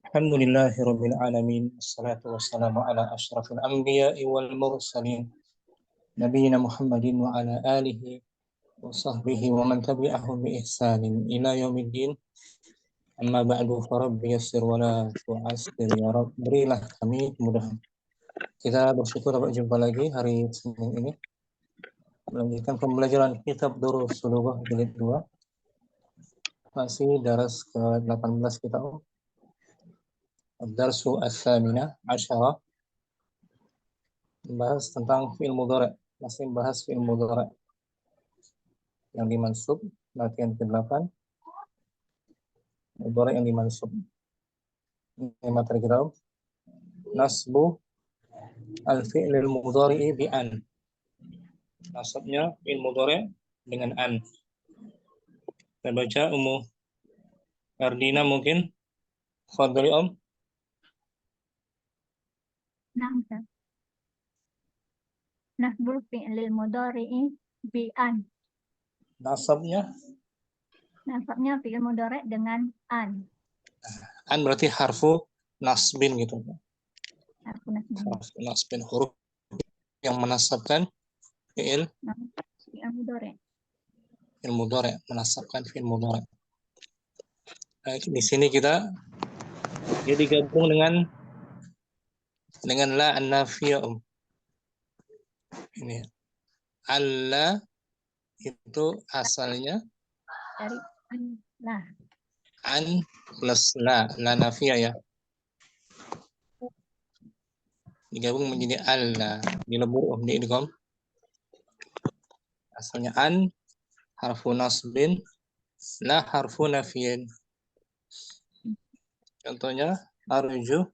Alhamdulillahirabbil alamin. Wassalatu wassalamu ala asyrafil anbiya'i wal mursalin. Nabiyina Muhammadin wa ala alihi wa sahbihi wa man tabi'ahum bi ihsanin ila yaumiddin. Amma ba'du, farabbi yassir wa la tu'assir ya Rabb. Berilah kami kemudahan. Kita bersyukur dapat jumpa lagi hari Senin ini, melanjutkan pembelajaran kitab Durusul Lughah jilid 2. Masih daras ke-18 kita. Ad-darsu ats-tsaminah asyara. Bahas tentang fi'il mudhari'. Masih bahas fi'il mudhari' yang dimansub, latihan ke-8. Mudhari' yang dimansub. Ini materi kita. Nasbu al-fi'lil mudhari'i bi an. Nasabnya fi'il mudhari' dengan an. Kita baca Ummu Ardina mungkin. Fadhali Om. Naam. Nasbul fi'lil mudhari'i bi an. Nasabnya fi'il mudhari' dengan an. An berarti harfu nasbin gitu. Harfu nasbin. Harfu nasbin, huruf yang menasabkan fi'il mudhari'. Fi'il mudhari', menasabkan fi'il mudhari'. Nah, di sini kita dia digabung dengan la an-nafiyah. Ini alla itu asalnya dari la. An plus la nafiyah ya. Digabung menjadi alla, dilebur di idgham. Asalnya an harfu nasbin, la harfu nafiyin. Contohnya arju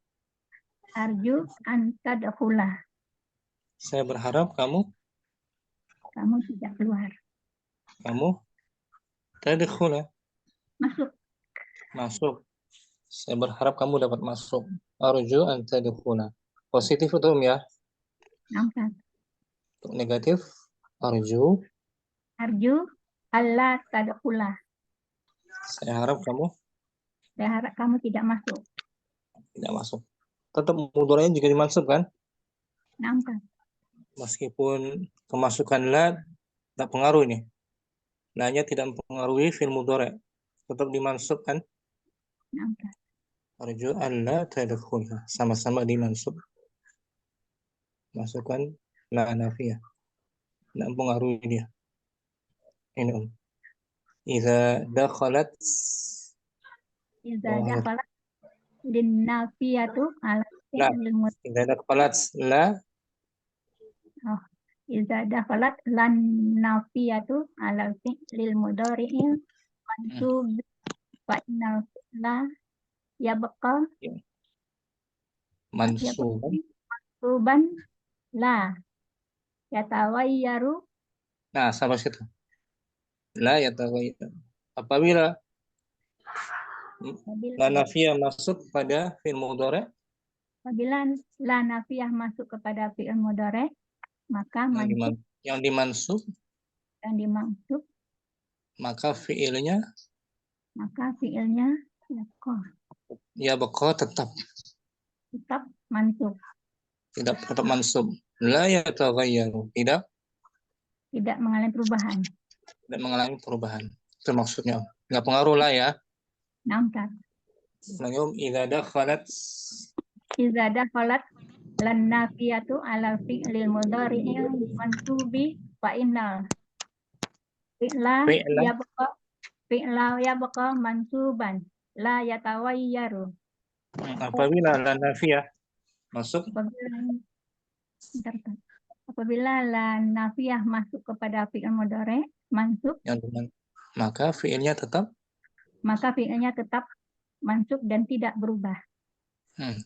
an tadkhula. Saya berharap kamu tidak keluar. Kamu tadkhula. Masuk. Saya berharap kamu dapat masuk. Arju an tadkhula. Positif itu ya. Nampak. Untuk negatif arju alla tadkhula. Saya harap kamu tidak masuk. Tidak masuk. Tetap mudhari'nya juga dimansub kan? Nampak. Meskipun kemasukan la tidak pengaruh ini. La-nya tidak mempengaruhi fi'il mudhari'. Tetap dimansub kan? Nampak. Arju an la tadkhulha. Sama-sama dimansub. Masukkan la nafiyah. Tidak mempengaruhi dia. Ini Om. Idza dakhalat linnafiyatu ala fi'il mudhari'. Idza dakhalat la Idza dakhalat lan nafiyatu ala fi'lil mudhari'i mansub fa innal la yabqa mansuban la yatawayyaru. Nah, sama situ. La yatawayyaru. Apabila la nafiyah masuk pada fi'il mudhari', apabila la nafiyah masuk kepada fi'il mudhari', maka yang dimansub maka fi'ilnya yabqa tetap mansub. Tetap mansub. La yataghayyaru. Tidak mengalami perubahan. Itu maksudnya. Enggak pengaruh lah ya. Nampak. Idza dakhalat lan nafiyatu ala fi'lil mudhari'i mansubi fa innal fi'la yabqa mansuban la yatawayyaru. Apabila la nafiyah masuk, apabila la nafiyah masuk kepada fi'il mudhari' mansub, maka fi'ilnya tetap mansub dan tidak berubah.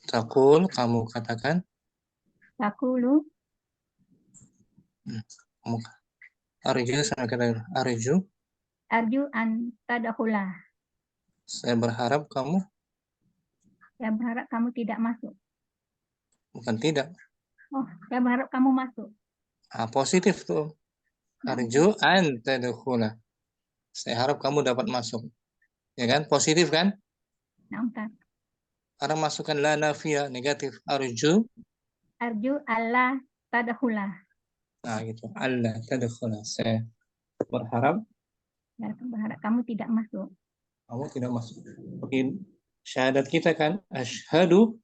Taqul, kamu katakan. Taqulu. Arju, saya katakan arju an tadkhula. Saya berharap kamu tidak masuk. Bukan tidak. Saya berharap kamu masuk. Positif tuh. Arju an tadkhula. Saya harap kamu dapat masuk. Ya kan? Positif kan? Nampak. Sekarang masukkan la nafiyah negatif. Arju. Arju alla tadkhula. Nah gitu. Allah tadkhula. Saya berharap Ya, berharap kamu tidak masuk. kamu tidak masuk. Oke. Syahadat kita kan asyhadu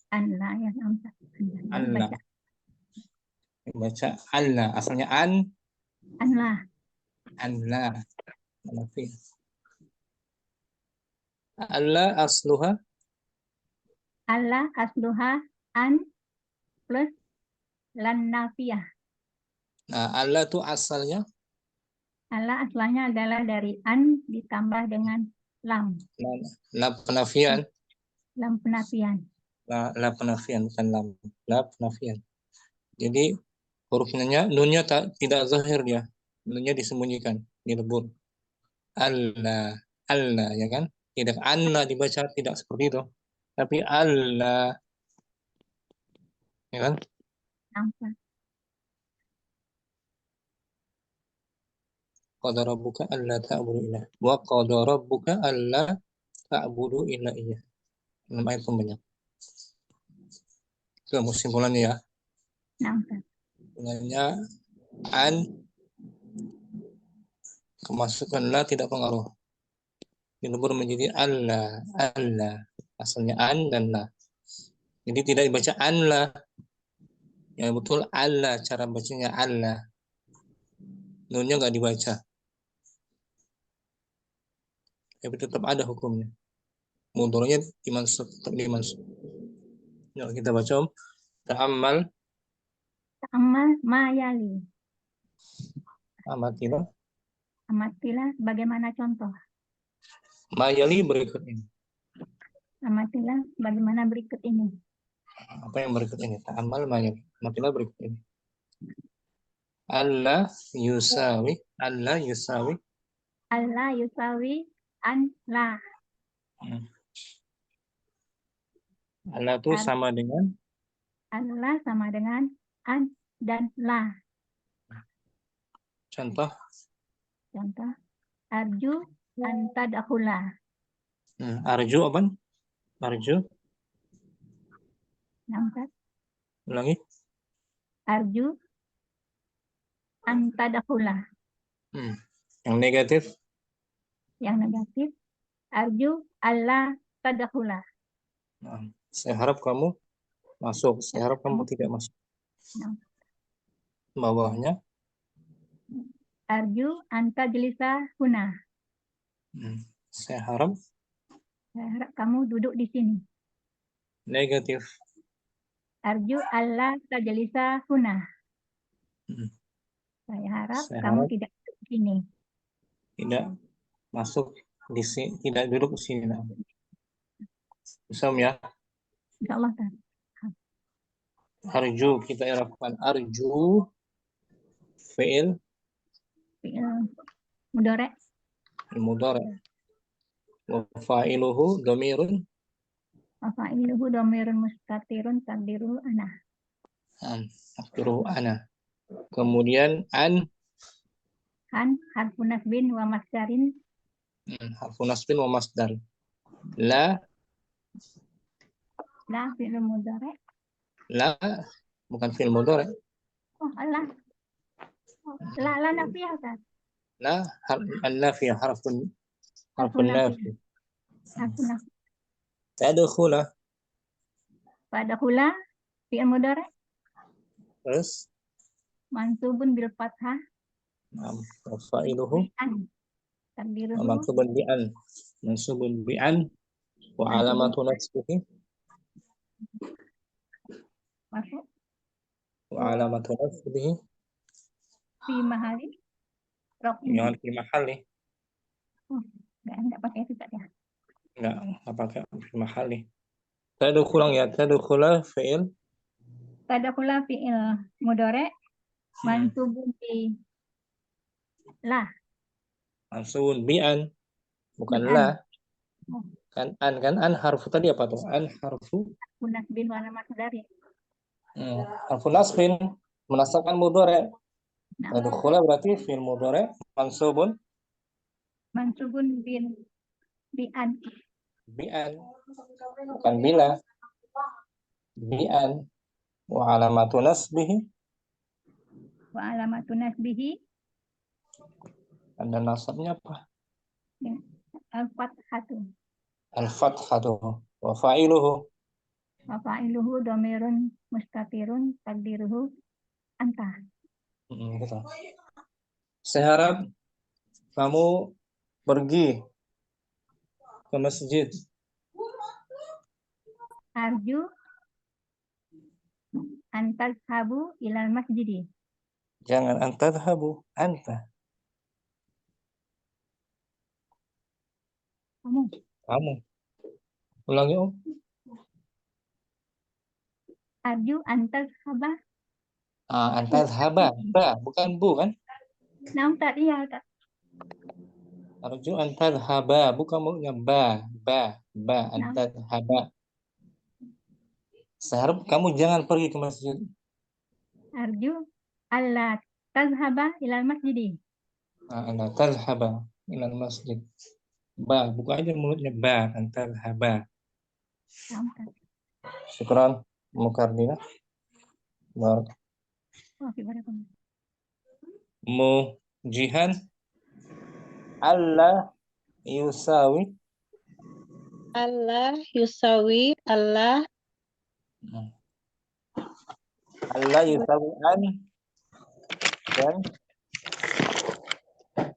Anla ya nampak. Allah. Baca Baca Allah. Asalnya anla. Allah. Nafiyah. Allah asluha. Alla asluha an plus lan nafiyah. Nah, Allah itu asalnya Alla asalnya adalah dari an ditambah dengan lam. la penafian. Lam penafian. La penafian bukan lam. La penafian. Jadi huruf nunnya tidak zahir dia. Nunnya disembunyikan, dilebur. Allah, Allah ya kan? Tidak anna dibaca tidak seperti itu. Tapi Allah ya kan? Nampak. Qada rabbuka alla ta'budu illa wa qada rabbuka alla ta'budu illa iya. Dalam ayat pembanyak. Itu kesimpulannya ya. Nampak. Kesimpulannya an kemasukan la tidak pengaruh. Dilebur menjadi Allah, Allah. Asalnya an dan la. Jadi tidak dibaca an la. Yang betul Allah, cara bacanya Allah. Nunnya nggak dibaca. Tapi tetap ada hukumnya. Mudoranya dimansub, tetap dimansub. Yuk kita baca om. Ta'ammal, Ta'ammal ma yali. amatilah. Amatilah bagaimana contoh. Mayali berikut ini. Amatilah bagaimana berikut ini. Apa yang berikut ini? Ta'ammal mayali. Amatilah berikut ini. Allah yusawi. Allah yusawi. Allah yusawi an la. Allah itu sama dengan Allah sama dengan an dan la. contoh. Contoh, arju an tadkhula. Arju apa? Arju. Nampak? Ulangi. Arju an tadkhula. Yang negatif. Yang negatif, arju alla tadkhula. Saya harap kamu masuk. Saya harap kamu tidak masuk. Bawahnya. Arju anta jelisa huna. Saya harap Kamu duduk di sini. negatif. Arju alla tajlisa huna. Saya harap kamu tidak duduk di sini. Tidak masuk di sini, tidak duduk di sini. Bisa ya? Insyaallah. Arju kita irafkan arju fi'il mudhari. Mudhari. Wa fa'iluhu dhamirun. Wa fa'iluhu dhamirun mustatirun taqdiruhu ana. Taqdiruhu ana. Kemudian an harfu nasbin wa masdarin. Harfu nasbin wa masdar. La fi'il mudhari. La bukan fi'il mudhari. Oh, Allah. La nafiyah kan? La an-nafiyah harfun nafi. Harfun nafi. Tadkhula. Tadkhula fi'il mudhari. Terus mansubun bil fathah. Fa'iluhu mansubun bi'an. Mansubun bi'an wa alamatu nasbihi wa alamatu nasbihi fi mahali yang di mahali. Enggak pakai itu tak ya? Enggak pakai fi mahali. Tadkhula ya, tadkhula fi'il. Tadkhula fi'il mudhari mansubun bi la. Mansubun bi'an bukan la. Kan harfu tadi apa tuh? An harfu nasbin wa masdari. Harfu nasbin menasabkan mudhari. Tadkhula berarti fi'il mudhari mansubun bin bi'an. bi'an, bukan bila. Bi'an. Wa alamatu nasbihi, Wa alamatu nasbihi tanda nasabnya apa? al-fathatu. Al-fathatu. Wa fa'iluhu, Wa fa'iluhu dhamirun mustatirun taqdiruhu anta. gitu. Saya harap kamu pergi ke masjid. Arju antal habu ilal masjidi. Jangan antadhabu, anta. Kamu. Ulangi, Om. Arju antal haba. Antadhaba, ba, bukan bu kan? Nam tadi ya tak. Arju antadhaba, bukan mulutnya ba, Nam. antadhaba. Saya harap kamu jangan pergi ke masjid. Arju alla tazhaba ilal masjidi. Antadhaba ilal masjid. Ba, buka aja mulutnya ba, antadhaba. Nam tak. Syukran, Mukardina. Barak. Oh, barakallah. Mujihan Allah yusawi. Allah yusawi Allah Allah yusawi an dan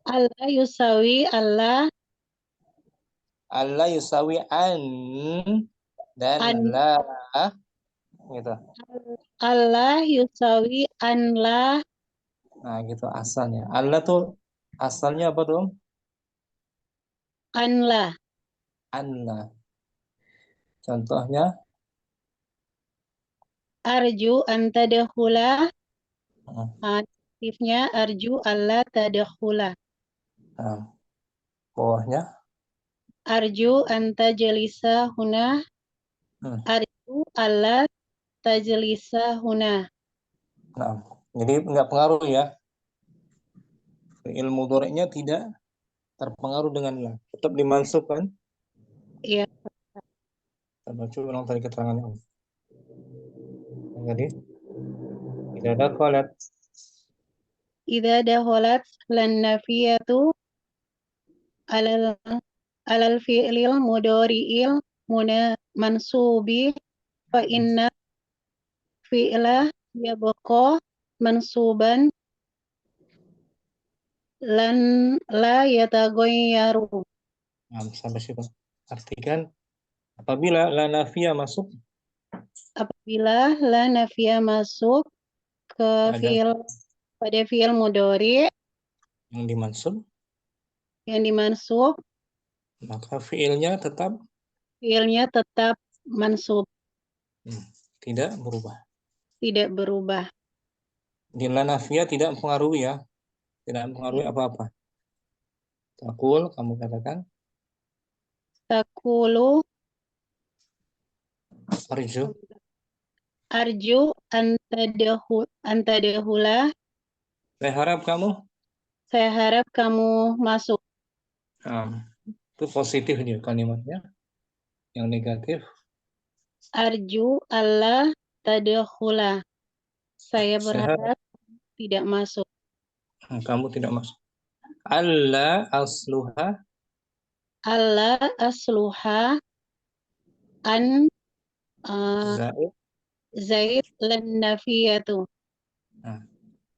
Allah yusawi Allah Allah yusawi an dan an la, gitu. Allah yusawi an la Nah, gitu asalnya. Allah tuh asalnya apa tuh? an la. Anna. Contohnya, Arju an tadkhula nah, aktifnya arju Allah tadkhula. bawahnya, Arju an tajlisa huna hmm, arju Allah tajlisa huna. nah. Jadi nggak pengaruh ya. Fi'il mudhari'nya tidak terpengaruh dengan la. Tetap dimansubkan. Ya, Kita baca ulang tadi keterangannya. Jadi, tidak ada kholat. idza dakhalat lan nafiyatu alal alal fi'lil mudhari'il mansubi fa inna fi'la yabqa mansuban lan la yataghayyaru. Nah, sampai situ. Artikan, apabila la nafiyah masuk, Apabila la nafiyah masuk ke ada pada fi'il mudhari yang dimansub, yang dimansub, maka fi'ilnya tetap fi'ilnya tetap mansub, tidak berubah. tidak berubah. Di la nafiyah tidak mempengaruhi ya. Tidak mempengaruhi apa-apa. Takul, kamu katakan, Takulu arju, arju antadahula. saya harap kamu, Saya harap kamu masuk. itu positif dia kalimatnya. Yang negatif, Arju Allah tadkhula. Saya saya harap berharap tidak masuk. kamu tidak masuk. Allah asluha, Allah asluha an zaid. zaid lan nafiyatu.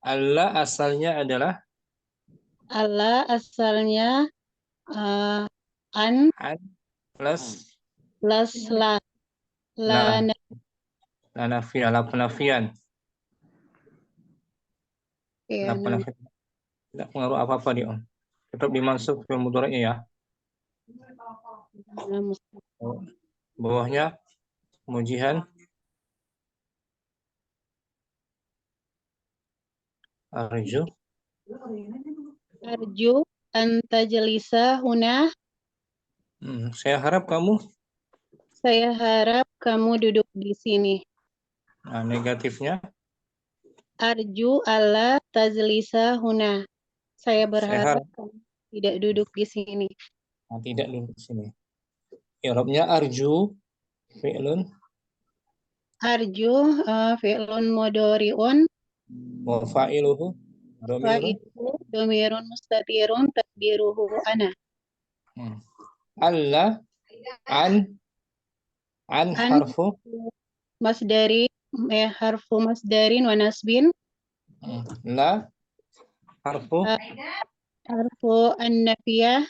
Allah asalnya adalah Allah asalnya an an plus plus la la, la la nafiyah, la penafian. La nafiyan. penafian. Tidak pengaruh apa-apa dia, Om. Tetap dimasuk ke mudhari'nya ya. Bawahnya mujihan arju. Arju antajlisa huna. Saya harap kamu. Saya harap kamu duduk di sini. Nah, negatifnya. Arju Allah tajlisa huna. Saya Saya harap berharap kamu tidak duduk di sini. tidak duduk di sini. i'rabnya arju fi'lun Arju fi'lun mudhari'un wa fa'iluhu dhamirun. fa'iluhu dhamirun mustatirun takdiruhu ana. Hmm. Alla an An harfu masdari harfu masdarin wa nasbin la harfu uh, harfu an-nafiyah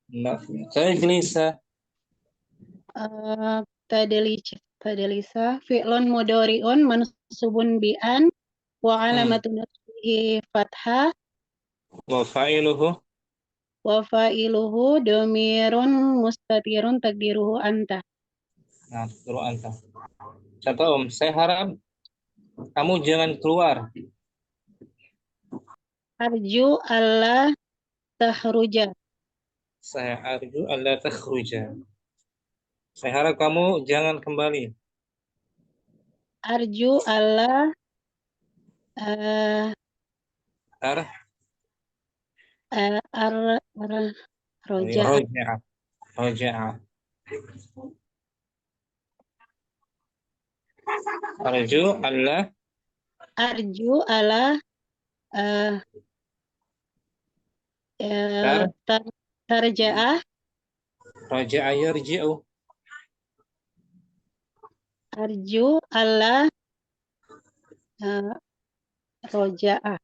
nafi. Tajlisa tadlisa fi'lun mudhari'un mansubun bi an wa alamatu nasbihi fathah wa fa'iluhu. wa fa'iluhu dhamirun mustatirun takdiruhu anta. Nah, suruh anta. Contoh saya harap kamu jangan keluar. Arju Allah tahruja. Saya arju alla takhruja. Saya harap kamu jangan kembali. Arju Allah uh, Tar roja. roja'a. Roja'a. Arju alla Arju Allah tar tarja'ah. roja'a yarji'u. Arju Allah roja'ah.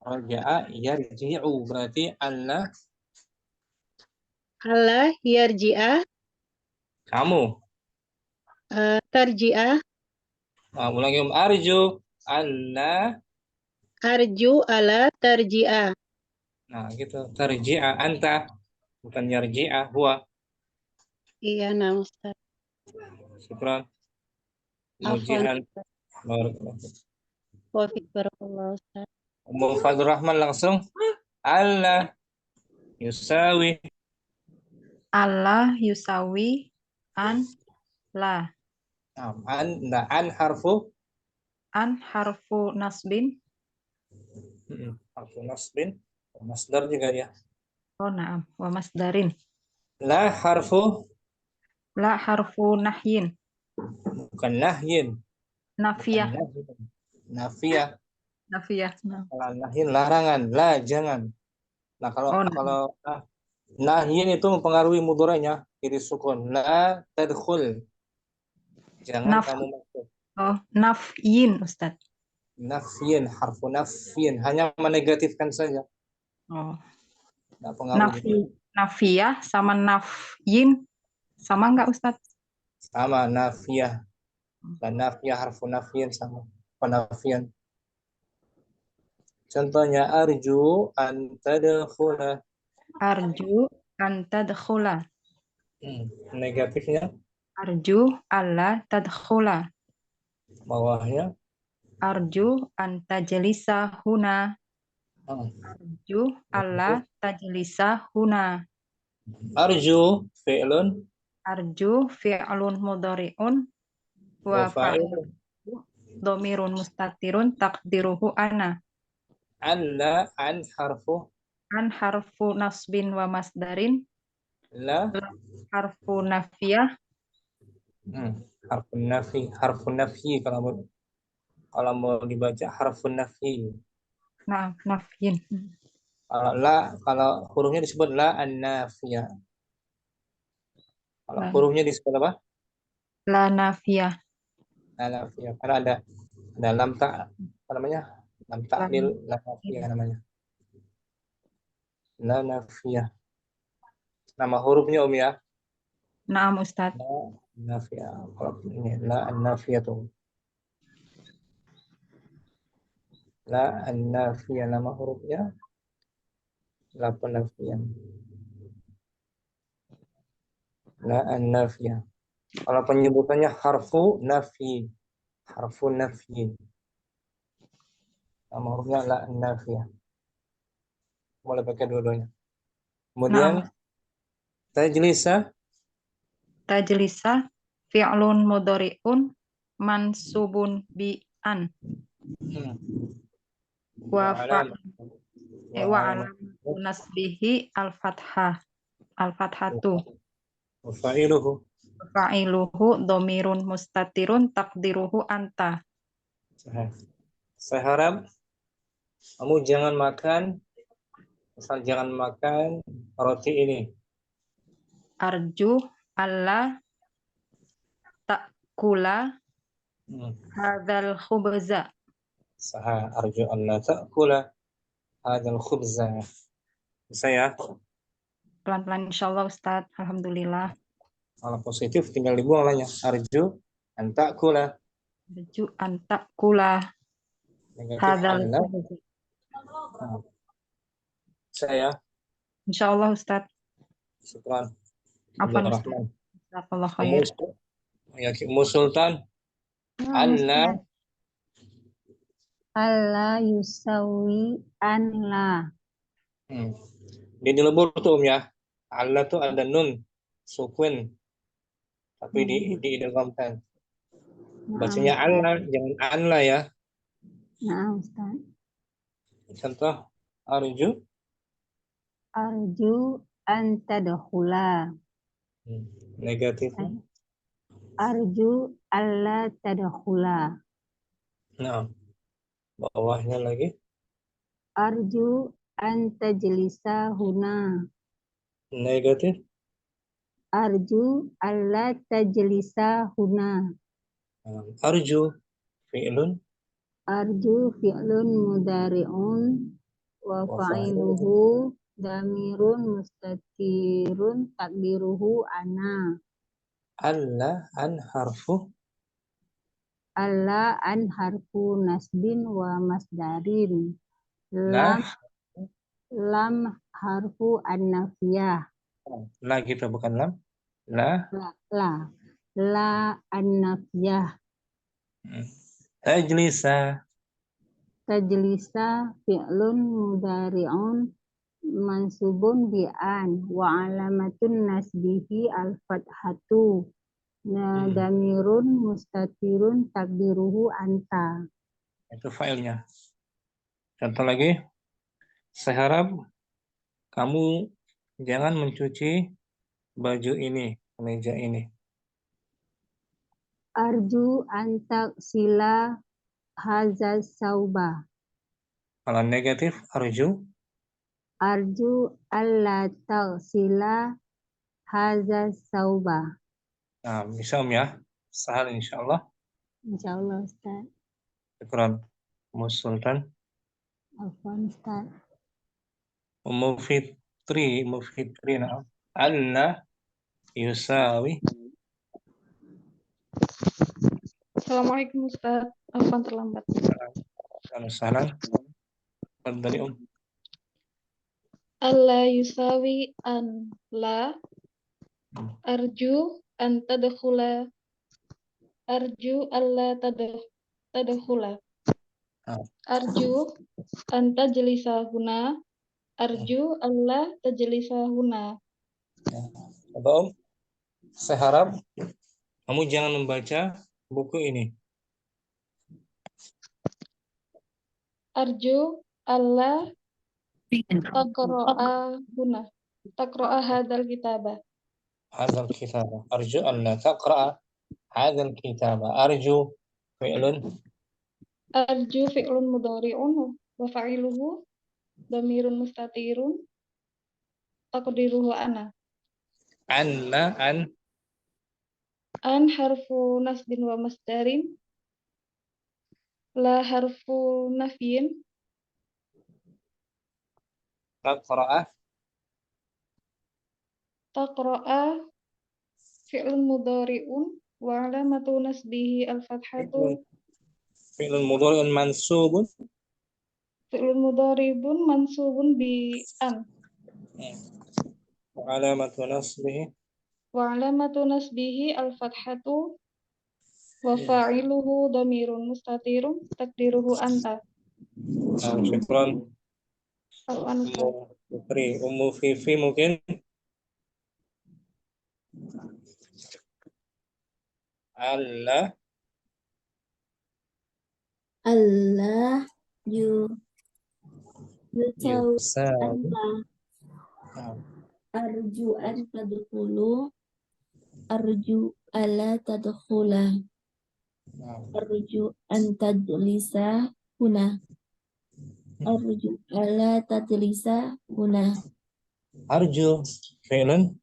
Roja'a yarji'u berarti alla Allah yarji'ah kamu. tarji'ah. Nah, ulangi arju alla. Arju Allah tarji'ah. Nah, gitu. Tarji'a anta bukan yarji'a huwa. Iya, nah Ustaz. Syukran. Afwan. Mujian. Barakallahu. Wa fiik barakallahu Ustaz. Umum Fadlur Rahman langsung Allah yusawi Allah yusawi an la. an harfu An harfu nasbin. harfu nasbin masdar juga ya. Oh na'am. Wa masdarin. La harfu La harfu nahyin. bukan nahyin. Nafiyah. Nafiyah. Nafiyah. Nah. Kalau nahyin larangan, la jangan. Nah, kalau nahyin itu mempengaruhi mudhari'nya jadi sukun. La tadkhul. Jangan kamu masuk. Oh, nafyin Ustaz. Nafyin, harfu nafyin hanya menegatifkan saja. Oh. Nggak pengaruh. Nafiyah sama nafyin sama enggak Ustaz? Sama nafiyah. Dan nafiyah harfu nafyin sama penafian. Contohnya arju an tadkhula. Arju an tadkhula. Negatifnya Arju alla tadkhula. bawahnya Arju an tajlisa huna. Arju alla tajlisa huna. Arju fi'lun. Arju fi'lun mudhari'un wa fa'iluhu dhamirun mustatirun taqdiruhu ana. Alla an harfu An harfu nasbin wa masdarin. la Harfu nafiyah. harfu nafi kalau mau dibaca harfu nafi. Nah, nafyin. Kalau hurufnya disebut la an-nafiyah. Kalau hurufnya disebut apa? La nafiyah. La nafiyah. Karena ada lam apa namanya? Lam ta'lil la nafiyah namanya. La nafiyah. Nama hurufnya ya? Naam Ustaz. La nafiyah. Kalau ini la an-nafiyah tuh. La an-nafiyah nama hurufnya. La penafian. La an-nafiyah. Kalau penyebutannya harfu nafi. Harfu nafi. Nama hurufnya la an-nafiyah. Boleh pakai dua-duanya. Kemudian tajlisa. Tajlisa fi'lun mudhari'un mansubun bi an. Wa alam nasbihi al-fathah. Al-fathatu. Fa'iluhu. Fa'iluhu domirun mustatirun takdiruhu anta. Saya harap kamu jangan makan roti ini. Arju alla ta'kula hadzal khubza. Arju an la ta'kula hadzal khubza. Saya Pelan-pelan insyaallah Ustaz. Alhamdulillah. kalau positif tinggal dibuang lahnya. Arju an ta'kula. Arju an ta'kula Negatif hadzal an la. khubza. Saya Insyaallah Ustaz. Syukran. Afwan Ustaz. Rahman. Jazakallah khair. Ummu Sultan Allah Allah yusawi an la. Dia dilebur tuh ya. Allah tuh ada nun sukun tapi diidghamkan. Bacanya Allah, jangan Allah ya. Nah, Ustaz. Contoh arju An tadkhula. Negatif. Arju alla tadkhula. Nah, bawahnya lagi. Arju an tajlisa huna. Negatif. Arju alla tajlisa huna. Arju fi'lun. Arju fi'lun mudari'un wa fa'iluhu damirun mustatirun takdiruhu ana. Allah an harfu. Alla an harfu nasbin wa masdarin. Lah. Lam harfu an-nafiyah. La gitu bukan lam. La. La an-nafiyah. Tajlisa fi'lun mudari'un mansubun bi'an wa alamatun nasbihi al-fathatu. Damirun mustatirun takdiruhu anta. Itu filenya. Contoh lagi. Saya harap kamu jangan mencuci baju ini, kemeja ini. Arju antak sila hazaz sauba. Kalau negatif, arju. Arju alla tagsila hazaz sauba. Nah, bisa ya. Sahal insyaallah. Insyaallah Ustaz. Syukran. Ummu Sultan. Afwan Ustaz. Ummu Fitri nah. Anna yusawi. Assalamualaikum Ustaz. Afwan terlambat. Salam. Dari Alla yusawi an la arju an tadkhula arju alla tadkhula arju an tajlisa huna arju alla tajlisa huna. Saya harap kamu jangan membaca buku ini. Arju alla taqra'a huna. Taqra'a hadzal kitaba. Hadzal kitaba. Arju an la taqra'a hadzal kitaba. Arju fi'lun. Arju fi'lun mudhari'un wa fa'iluhu dhamirun mustatirun taqdiruhu ana. Anna An harfu nasbin wa masdarin. La harfu nafyin. taqra'a fi'lun mudhari'un wa alamatu nasbihi al-fathatu. fi'lun mudhari'un mansubun. Fi'lun mudhari'un mansubun bi an. Wa alamatu nasbihi al-fathatu wa fa'iluhu dhamirun mustatirun takdiruhu anta. Syukran. Afwan Ustaz. Ummu Fifi mungkin. Allah yusawi. Arju an tadkhulu. Arju alla tadkhula. Nah, Arju an tajlisa huna. Arju alla tajlisa huna. arju fi'lun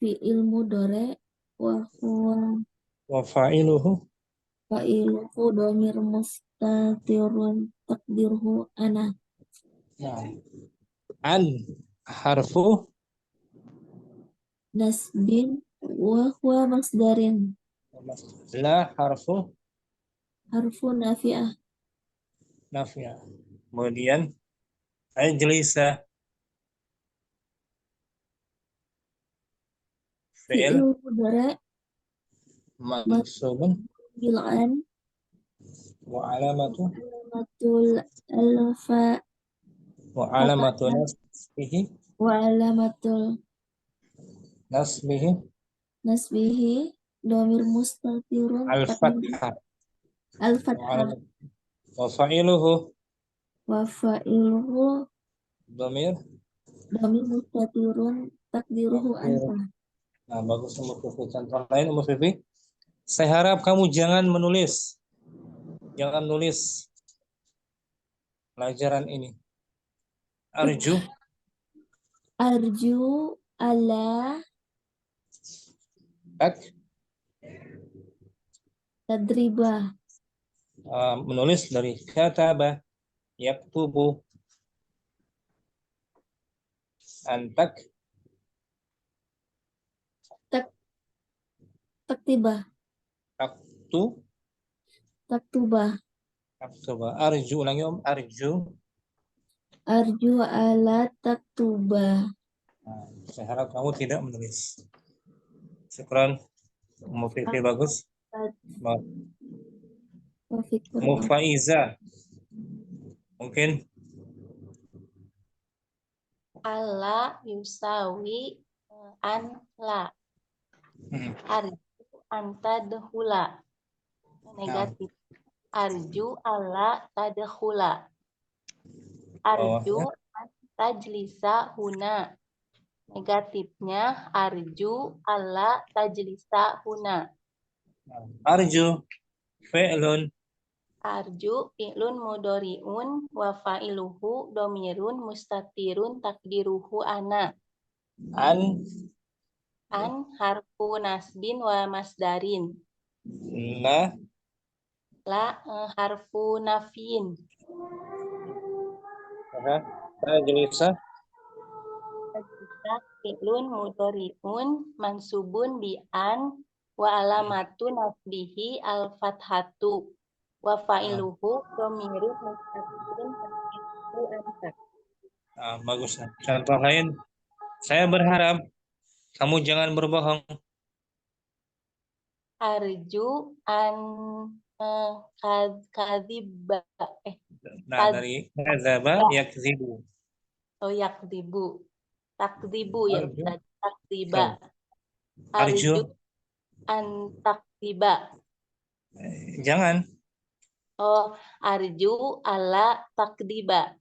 Fi'il mudhari wa huwa wa fa'iluhu. fa'iluhu dhamir mustatirun takdirhu ana. Nah, an harfu Nasbin wa huwa masdarin. la harfu Harfu nafi'ah. nafya. Kemudian ajlisa fi'il Fi'il mudhari mansubun bil an wa alamatu alamatul alfa wa alamatu nasbihi nasbihi dhamir mustatirun al-fathah wa al-fathah alamatu wa fa'iluhu wa fa'iluhu dhamir. dhamir mustatirun takdiruhu anta. Nah, bagus Ummu Fifi. Contoh lain Ummu Fifi. Saya harap kamu jangan menulis. Jangan nulis pelajaran ini. Arju Arju ala tak tadriba. menulis dari kataba yaktubu antak Taktiba. Taktuba. taktuba. Arju ulangi Om. Arju ala taktuba. Nah, saya harap kamu tidak menulis. Syukran. Ummu Fifi bagus. Ummu Faiza. Mungkin Alla yusawi an la. Arju anta dahula. Negatif. Arju alla tadkhula. Arju tajlisa huna. Negatifnya arju alla tajlisa huna. arju fi'lun Arju fi'lun mudhari'un wa fa'iluhu dhamirun mustatirun takdiruhu ana. an Harfu nasbin wa masdarin. la La harfu nafyin. tajlisa Fi'lun mudhari'un mansubun bi an wa alamatu nasbihi al-fathatu wa fa'iluhu dhamirun mustatirun takdiruhu anta. bagus. Contoh lain, saya berharap kamu jangan berbohong. Arju an kadziba Nah, dari kadzaba yakzibu. yakdibu. Takdibu ya Arju. Ustaz. Takdiba. Arju. Arju an takdiba. Jangan. Oh, arju ala takdiba.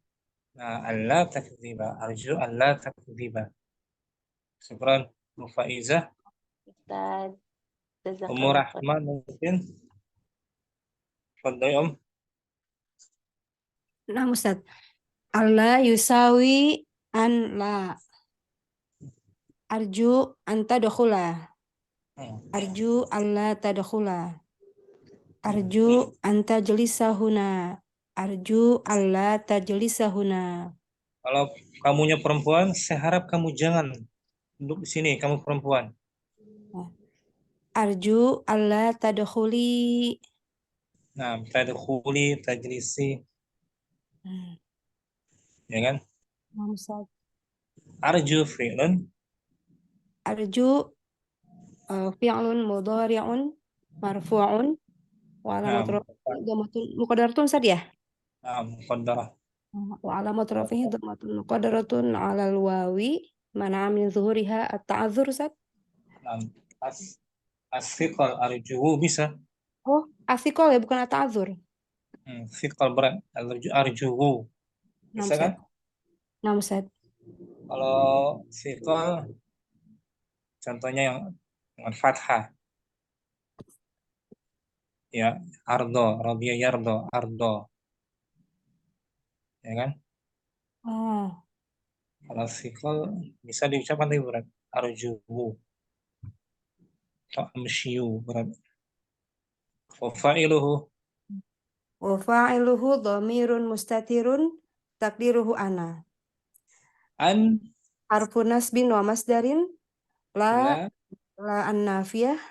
Nah, Allah takdziba. Arju Allah takdziba. Syukran. Mufaizah. Ustaz. Ummu Rahman mungkin. Fadhil Om. Nah, Ustaz. Alla yusawi an la. Arju anta dakhula. Arju alla tadkhula. Arju anta jelisa huna. Arju alla tajlisa huna. Kalau kamunya perempuan, saya harap kamu jangan duduk di sini, kamu perempuan. Arju alla tadkhuli. Nah, tadkhuli, tajlisi. Ya kan? Ustaz. Arju fi'lun. Arju fi'lun mudhari'un marfu'un wa alamat rafihi muqaddaratun Ustaz ya? Muqaddarah. Wa alamat rafihi dhammatun muqaddaratun 'alal wawi mana min zuhuriha at-ta'adzur Ustaz. As-siqal arjuhu bisa. Oh, asikol ya bukan at-ta'adzur. Siqal berat. Arjuhu. Bisa kan? Nah, Ustaz. Kalau sikol contohnya yang dengan fathah, ya ardo, Rabia yardo, ardo, ya kan? Oh, Kalau sikol bisa diucapkan tapi berat, arjuhu atau amshiyu berat. Wafailuhu wa fa'iluhu dhamirun mustatirun takdiruhu ana. an Harfu nasbin wa masdarin la la an-nafiyah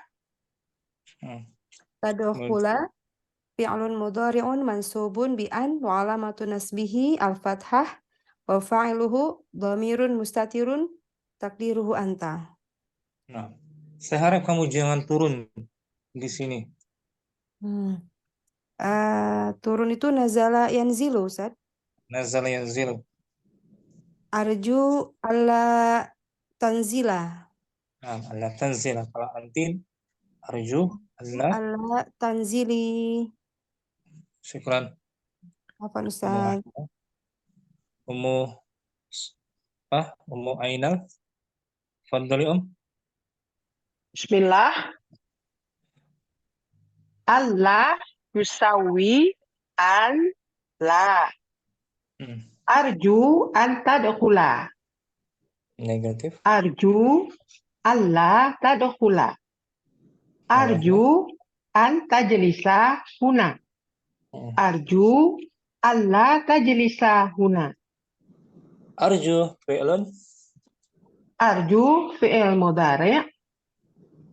hmm, tadkhula fi'lun mudhari'un mansubun bi an wa alamatu nasbihi al-fathah wa fa'iluhu dhamirun mustatirun takdiruhu anta. nah, saya harap kamu jangan turun di sini. Turun itu nazala yanzilu, Ustaz. Nazala yanzilu. Arju alla tanzila. Nah, alla tanzila. Kalau antin, arju, alla. Alla tanzili. Syukran. Apa Ustaz? Ummu Ummu Ainal. Fadli Bismillah. Allah yusawi an la. Arju an tadkhula. Negatif. Arju Allah tadkhula. Arju an tajlisa huna. Arju Allah tajlisa huna. Arju fi'lun. Arju fi'il mudhari'.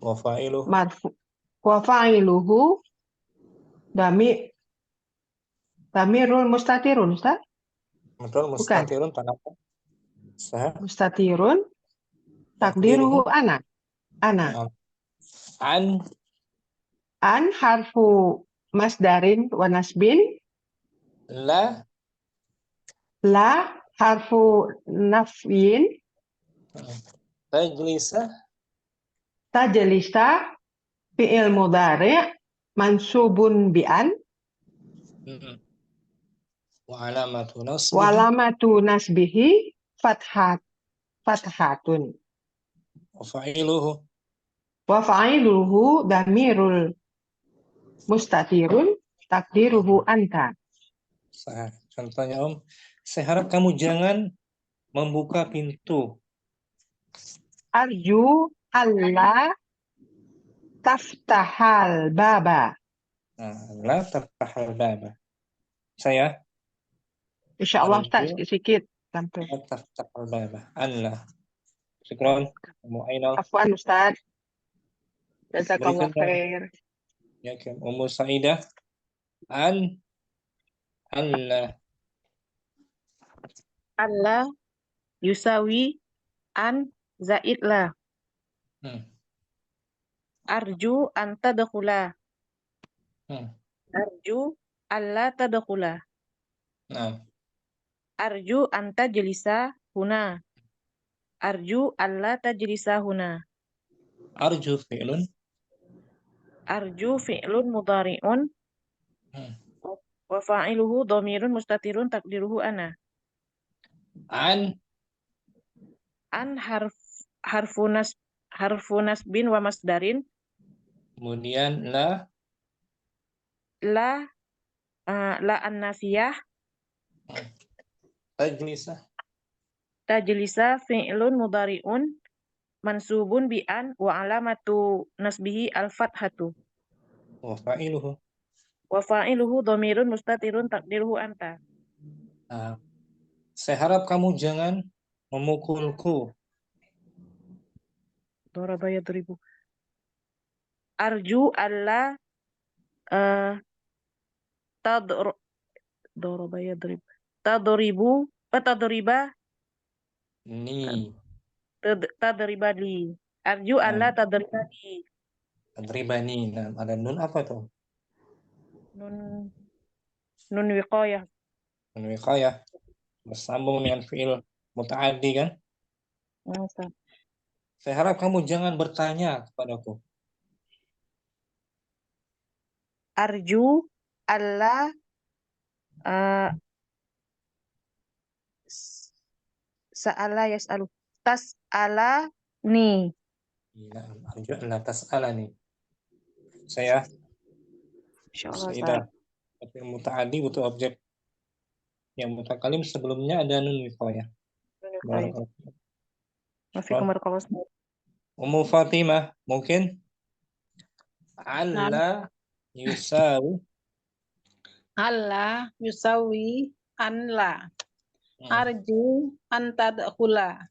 Wa fa'iluhu. Marfu. Wa fa'iluhu damirul mustatirun, Ustaz? Betul, mustatirun tanapa. Mustatirun takdiruhu ana. Ana. An harfu masdarin wa nasbin. La harfu nafyin. Tajlisa fi'il mudhari' mansubun bi an. Wa alamatu nasbihi fathatun. Wa fa'iluhu damirul mustatirun takdiruhu anta. Contohnya saya harap kamu jangan membuka pintu. Arju alla taftahal baba. La taftahal baba. Saya Insyaallah Ustaz sedikit sampai. La taftahal baba. Allah. Syukran. Ummu Ainal. Afwan Ustaz. Jazakallah khair. Ya, Ummu Saidah. Allah yusawi an zaid la. Arju an tadkhula. Arju alla tadkhula. Arju an tajlisa huna. Arju alla tajlisa huna. Arju fi'lun. Arju fi'lun mudhari'un. Wa fa'iluhu dhamirun mustatirun takdiruhu ana. An harfu nasbin wa masdarin. Kemudian la an-nafiyah. Tajlisa fi'lun mudhari'un mansubun bi an wa alamatu nasbihi al-fathatu. Wa fa'iluhu. Wa fa'iluhu dhamirun mustatirun takdiruhu anta. Saya harap kamu jangan memukulku. Daraba yadribu. Arju alla daraba yadrib. Tadriba Ni. Tadriba li. Arju alla tadriba li. Tadribani. Nah, ada nun apa tuh? Nun wiqayah. Nun wiqayah. Bersambung dengan fi'il muta'addi kan? Saya harap kamu jangan bertanya kepadaku. Arju alla Sa'ala yas'alu. Tas'ala ni. Na'am, arju alla tas'alani. Saya Insyaallah Ustaz. Saidah. Tapi muta'addi butuh objek. Yang mutakalim sebelumnya ada nun wiqayah. Barakallahu. Wafikum barakallahu Ustaz. Ummu Fatimah, mungkin alla yusawi. Allah yusawi an la. Hmm, Arju an tadkhula.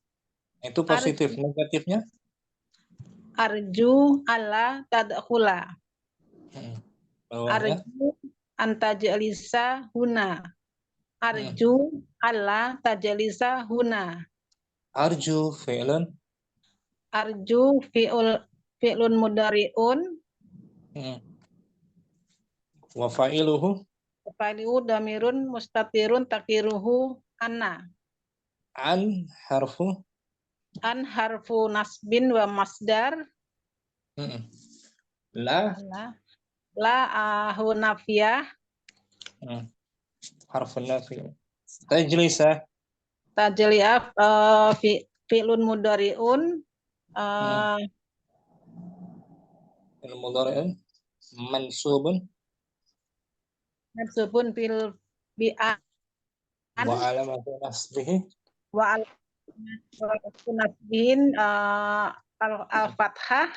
Itu positif. Negatifnya Arju alla tadkhula. bawahnya Arju an tajlisa huna. Arju alla tajlisa huna. arju fi'lun. Arju fi'lun mudari'un. Wa fa'iluhu Fa'iluhu damirun mustatirun takiruhu anna. an harfu. An harfu nasbin wa masdar. La La hunafiyah. harfu nafi. Tajlisa Tajliaf fi'lun mudari'un. al-mudhari'un mansubun Mansubun fil bi'an wa alamatu nasbihi wa al-nasbihin al-fathah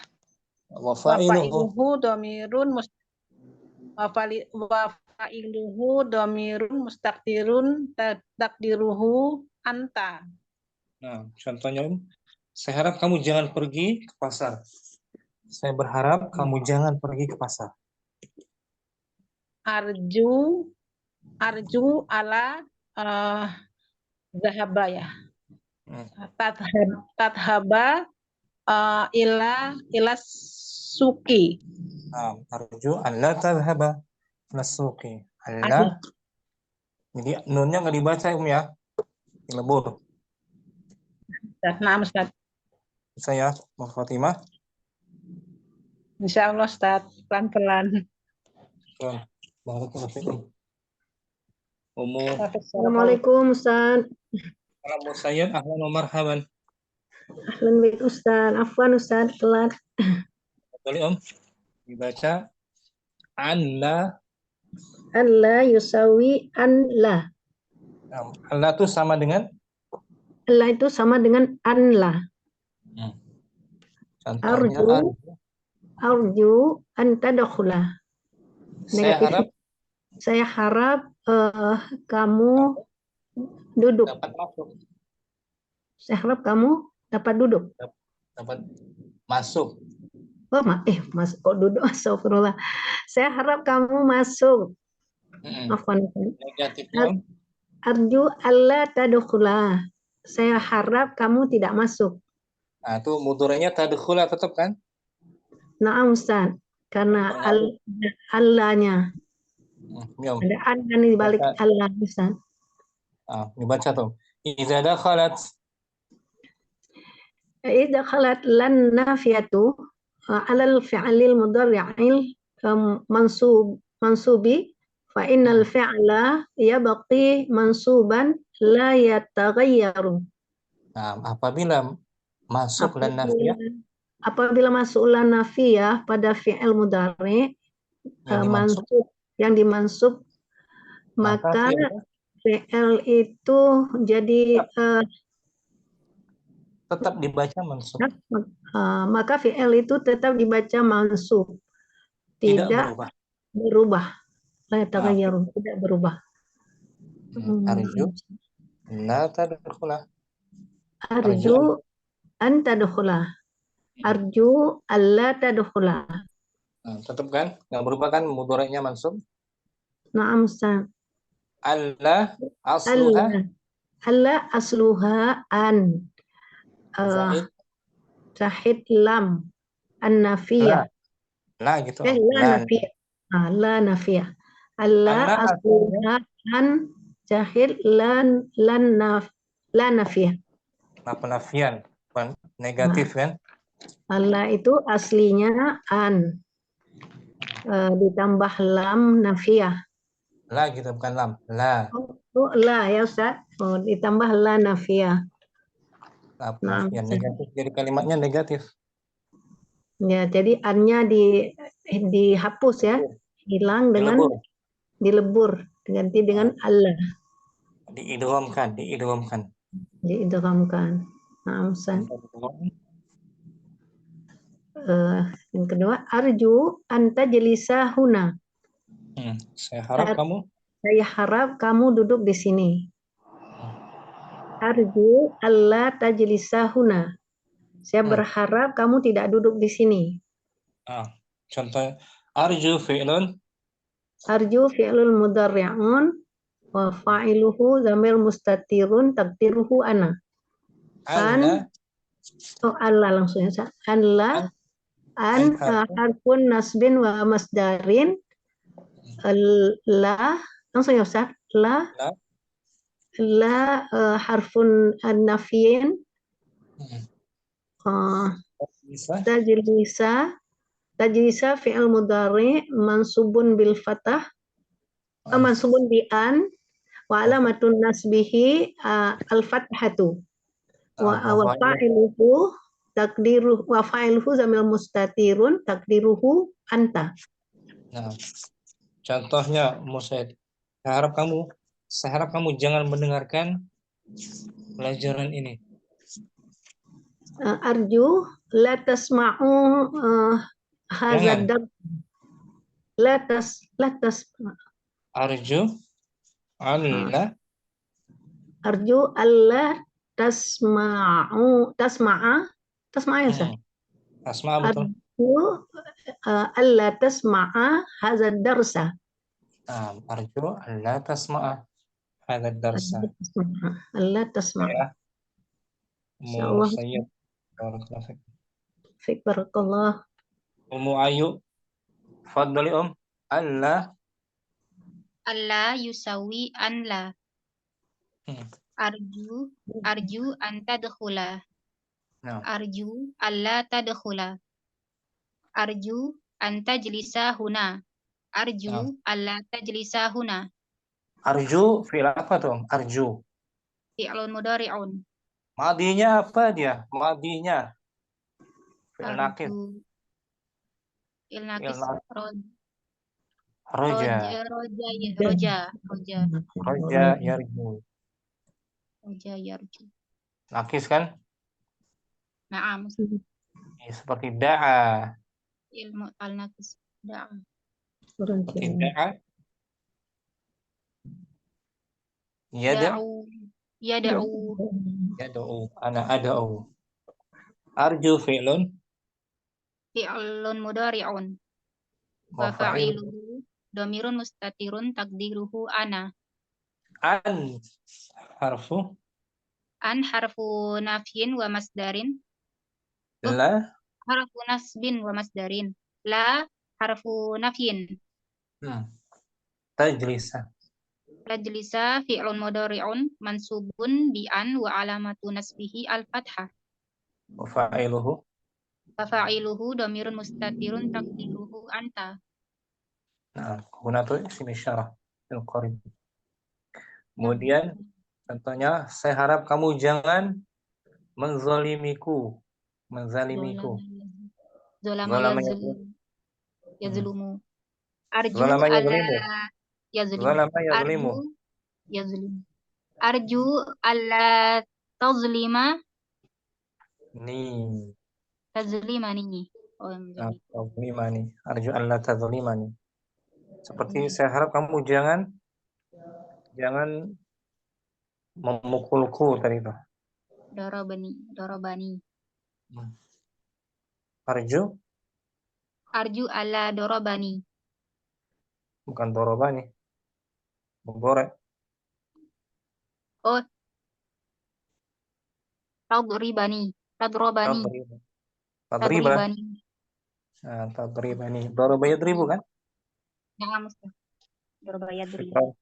wa wa fa'iluhu fa'iluhu dhamirun mustaqdirun takdiruhu anta. Nah, contohnya saya harap kamu jangan pergi ke pasar. Saya berharap kamu jangan pergi ke pasar. Arju ala zahaba ya. Tathaba ila suki. Nah, arju an la tadhhaba nasuki. Allah. Jadi nunnya nggak dibaca ya. Dilebur. Nah, Ustaz. Saya Mbak Fatimah. Insyaallah Ustaz, pelan-pelan. Barakallahu fikum. Ummu Assalamualaikum Ustaz. Ummu Sayyid, ahlan wa marhaban. Ahlan bik Ustaz. Afwan Ustaz, telat. Boleh dibaca an la. Allah yusawi an la. Allah itu sama dengan Allah itu sama dengan an la. Contohnya Arju an tadkhula. Negatif. Saya harap kamu duduk. dapat masuk. Saya harap kamu dapat duduk. Dapat masuk. Oh, masuk kok duduk. Astagfirullah. Saya harap kamu masuk. Afwan. Negatifnya Arju alla tadkhula. Saya harap kamu tidak masuk. nah, itu mudhari'nya tadkhula tetap kan? Na'am Ustaz. Karena Allahnya. Ada an di balik Allah Ustaz. Dibaca tuh. Idza dakhalat lan nafiyatu alal fi'lil mudhari'il mansubi fa innal fi'la yabqi mansuban la yataghayyaru. Nah, apabila masuk lan nafiyah, apabila masuk lan nafiyah pada fi'il mudhari yang dimansub maka fi'il itu jadi tetap dibaca mansub. Maka fi'il itu tetap dibaca mansub. Tidak berubah. La yataghayyaru, tidak berubah. Arju la tadkhula. Arju an tadkhula. Arju alla tadkhula. Tetap kan? Nggak berubah kan mudhari'nya mansub? Na'am Ustaz. Alla asluha. Alla asluha an. Zahid lam an-nafiyah. La gitu. La nafiyah. La nafiyah. Allah asluha an jahil la nafiyah. Penafian, negatif kan? Allah itu aslinya an ditambah lam nafiyah. La gitu bukan lam. La. La ya Ustaz. Ditambah la nafiyah. Nah, Ya, negatif. Jadi kalimatnya negatif. ya, jadi an-nya dihapus ya, hilang dengan Dilebur. dilebur, diganti dengan Allah, Diidghamkan. diidghamkan. Nah, Ustaz. Yang kedua, arju anta jelisa huna. Saya harap kamu. Saya harap kamu duduk di sini. Arju alla tajlisa huna. Saya berharap kamu tidak duduk di sini. Contoh arju fi'lun. Arju fi'lul mudhari'un wa fa'iluhu zamir mustatirun taqdiruhu ana. Allah langsung ya. An harfun nasbin wa masdarin. La langsung ya Ustaz. La harfun nafiyin. Tajlisa fi'il mudhari mansubun bil fathah. Mansubun bi an wa alamatun nasbihi al fathatu. Wa fa'iluhu takdiruhu wa fa'iluhu zamir mustatirun takdiruhu anta. Nah, contohnya Musaid. Saya harap kamu jangan mendengarkan pelajaran ini. Arju la tasma'u hadzal dars. La tas Arju alla tasma'a ya Ustaz. Tasma'a betul. Arju alla tasma'a hadzal darsa. Arju alla tasma'a hadzal darsa. Alla tasma'a. Ummu Sayyid. Fik barakallah. Ummu Ayu. Fadli alla yusawi an la. Arju an tadkhula. Arju alla tadkhula. Arju an tajlisa huna. Arju alla tajlisa huna. Arju fi'il apa tuh? Arju. Fi'lun mudhari'un. Madinya apa dia? Madinya. Fi'il nakis. Fi'il nakis. Roja yarju. Roja yarju. Nakis kan? Na'am. Seperti da'a. Ilmu al-nakis. Da'a. Seperti da'a. Yad'u. Ana ad'u. Arju fi'lun. Fi'lun mudhari'un. Wa fa'iluhu dhamirun mustatirun taqdiruhu ana. An harfu nafyin wa masdarin. La Harfu nasbin wa masdarin. La harfu nafyin. Tajlisa fi'lun mudhari'un mansubun bi an wa alamatu nasbihi al-fathah. wa fa'iluhu dhamirun mustatirun taqdiruhu anta. Nah, guna tuh isim isyarah fil qarib. Kemudian contohnya, saya harap kamu jangan menzalimiku. Zalama yazlumu. Arju Zalama yazlimu. Arju alla tazlima. Tazlimani. Tazlimani. Arju alla tazlimani. Seperti saya harap kamu jangan memukulku tadi itu. Dorobani. Arju alla dorobani. Bukan dorobani. Menggorek. Oh. Tadribani. Tadribani. Doroba yadribu kan? Na'am Ustaz. Doroba yadribu.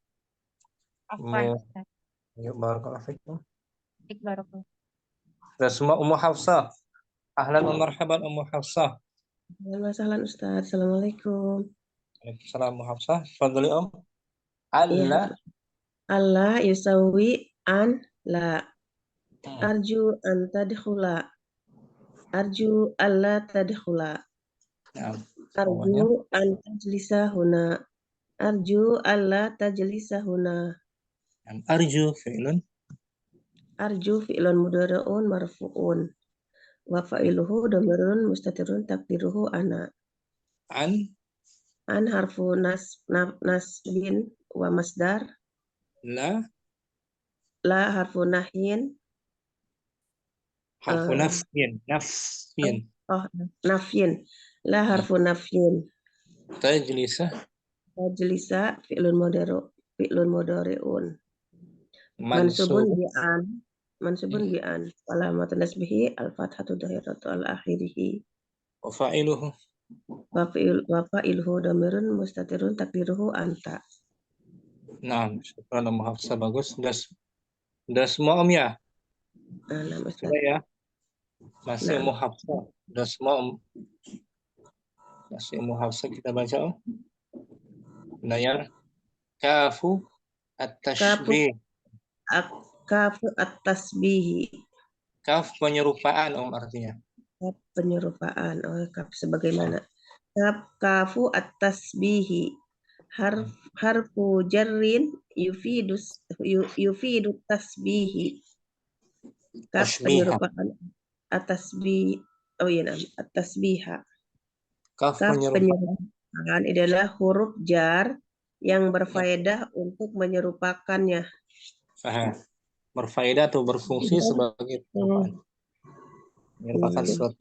Afwan Ustaz. Ya, barakallahu fikum. Barakallahu. Sudah semua. Ummu Hafsah. Ahlan wa marhaban Ummu Hafsah. Waalaikumsalam Ustaz. Assalamualaikum. Waalaikumsalam Ummu Hafsah. Fadli Allah yusawi an la. Arju an tadkhula. Arju alla tadkhula. Nah, Arju an tajlisa huna. Arju alla tajlisa huna. arju fi'lun Arju fi'lun mudhari'un marfu'un. Wa fa'iluhu dhamirun mustatirun takdiruhu ana. an An harfu nasbin wa masdar. la La harfu nahyin. harfu Eh, nafyin nafyin. La harfu nafyin. tajlisa Tajlisa fi'lun mudhari'un. mansub Mansubun bi'an. Alamat nasbihi al-fathatu dhahiratu al-akhirihi. wa fa'iluhu Wa fa'iluhu dhamirun mustatirun takdiruhu anta. nah syukran Om Hafsa, bagus. Udah semua Om ya? Nah, Ustaz. Sudah ya? Masih Nah. Om Hafsa. Udah semua Om. Masih Om Hafsa, kita baca Om. Nah ya, kafu at-tashbih. Kafu at-tasbihi. Kaf penyerupaan Om artinya. Kaf penyerupaan. Oh, kaf sebagaimana. Kafu at-tasbihi. Harfu jarrin yufidu tasbihi. Kaf penyerupaan at-tasbih. Oh iya, at-tasbiha. Kaf penyerupaan adalah huruf jar yang berfaedah untuk menyerupakannya. Berfaedah atau berfungsi sebagai penyerupaan. Merupakan suatu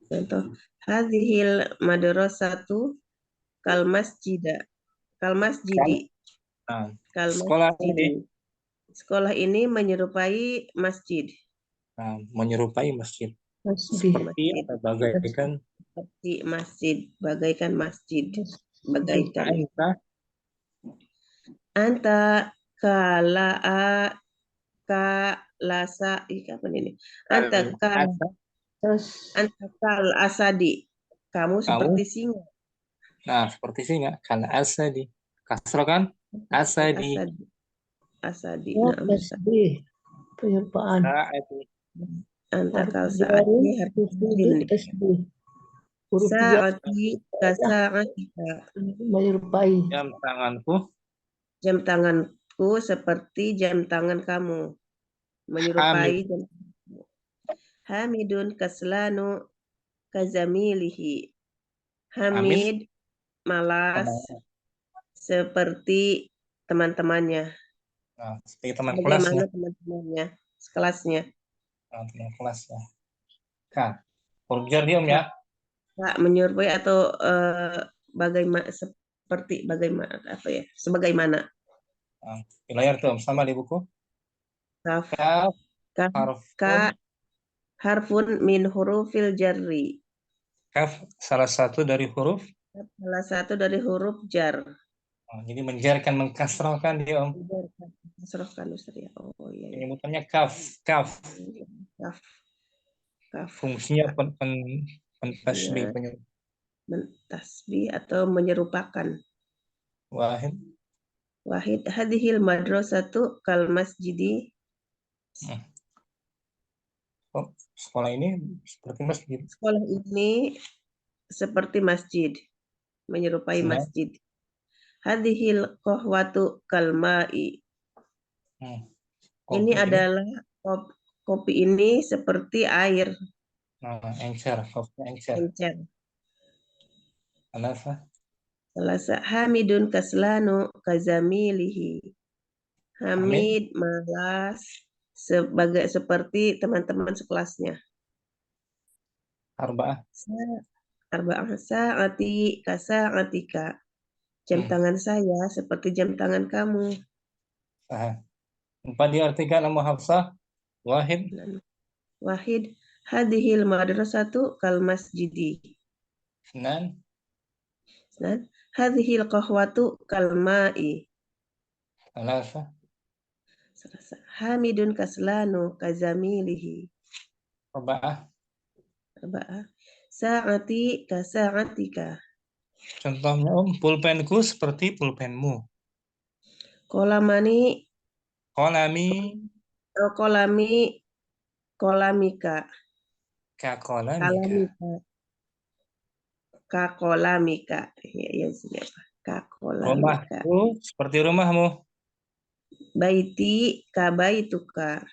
contoh. Hadhil madrasatu kal masjidi. Sekolah ini menyerupai masjid. Nah, menyerupai masjid. Seperti atau bagaikan. Seperti masjid, bagaikan masjid. Bagaikan. Anta kalasa apa ini? Anta kal asadi. Kamu seperti singa. Nah, seperti singa. Kal asadi. Kasroh kan? Asadi. Asadi. Tasbih. Penyerupaan. Anta kal saati harus tasbih. Saati kasaatika. Menyerupai. Jam tanganku. Jam tanganku seperti jam tangan kamu. Menyerupai jam tanganmu. Hamidun kaslanu kazamilihi. Hamid malas seperti teman-temannya. Nah, seperti teman kelasnya. Teman-temannya, sekelasnya. Nah, teman kelasnya. Kak, huruf jar dia Om ya? Kak menyerupai atau bagaimana seperti bagaimana apa ya? Sebagaimana. Nah, di layar tuh Om, sama di buku. Kaf harfun min hurufil jarri. Kaf salah satu dari huruf. Salah satu dari huruf jar. Oh, jadi menjarkan, mengkasrohkan dia Om. Mengkasrohkan Ustaz ya. Oh iya. Penyebutannya kaf. Fungsinya pentasbih, mentasbih atau menyerupakan. Wahid hadhil madrasatu kal masjidi. Sekolah ini seperti masjid. Sekolah ini seperti masjid, menyerupai masjid. Hadhil qahwatu kal ma'i. Ini adalah kopi ini seperti air. Encer, kopi encer. Salasa Hamidun kaslanu kazamilihi. Hamid malas seperti teman-teman sekelasnya. Arba'ah sa'ati kasa'atika. Jam tangan saya seperti jam tangan kamu. Empat diartikan Om Hafsah. Wahid hadhil madrasatu kal masjidi. Senan hadhil qahwatu kal ma'i. Salasa Hamidun kaslanu kazamilihi. Arba'ah sa'ati kasa'atika. Contohnya Om, pulpenku seperti pulpenmu. Kolamani Kolami, Kolami, kolamika, kakolamika. kakolamika. Ya sini apa? Kakolamika. Rumahku seperti rumahmu. Baiti, kabaituka.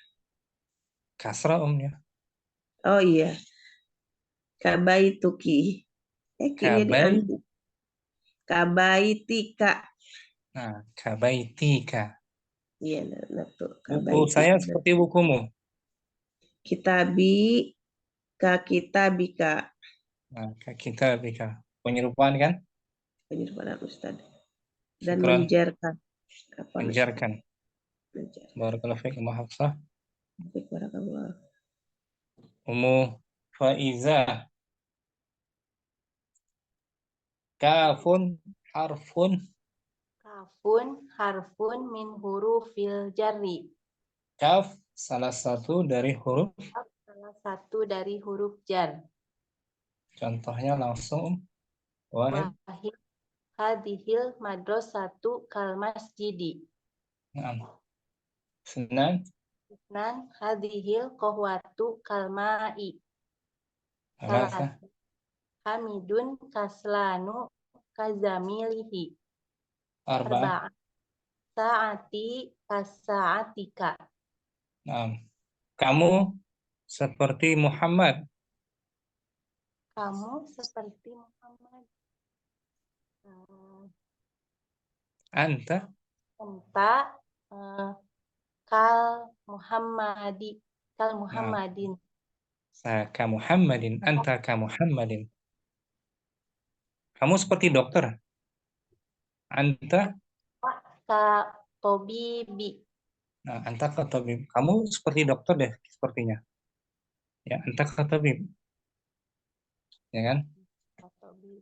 Kasrah ya. Oh iya, kabaituki. Kini di Kabai. anti. Kabaitika. Nah, kabaitika. Iya, betul. Buku saya seperti bukumu. Kitabi, ka kitabika. Nah, kita bika. Penyerupaan kan? Penyerupaan Ustaz. Dan Syukran. menjarkan. Apa Menjarkan. Menjar. Barakallahu fiik, Ummu Hafsah. Barakallah. Ummu Faizah. Kafun harfun. Kafun harfun min hurufil jarri. Kaf salah satu dari huruf. Kaf salah satu dari huruf jar. Contohnya langsung. Wahid. Wahid hadhil madrasatu kal masjidi. Senan. Isnan hadhil qahwatu kal ma'i. Salasa. Hamidun kaslanu kazamilihi. Arba'ah. Saati kasaatika. Kamu seperti Muhammad. Kamu seperti Muhammad. Anta. Anta kal Muhammadin. Ka Muhammadin. Anta ka Muhammadin. Kamu seperti dokter. Anta ka tobibi. Nah, anta ka tabib. Kamu seperti dokter deh sepertinya. Ya, anta ka tabib. Ya kan?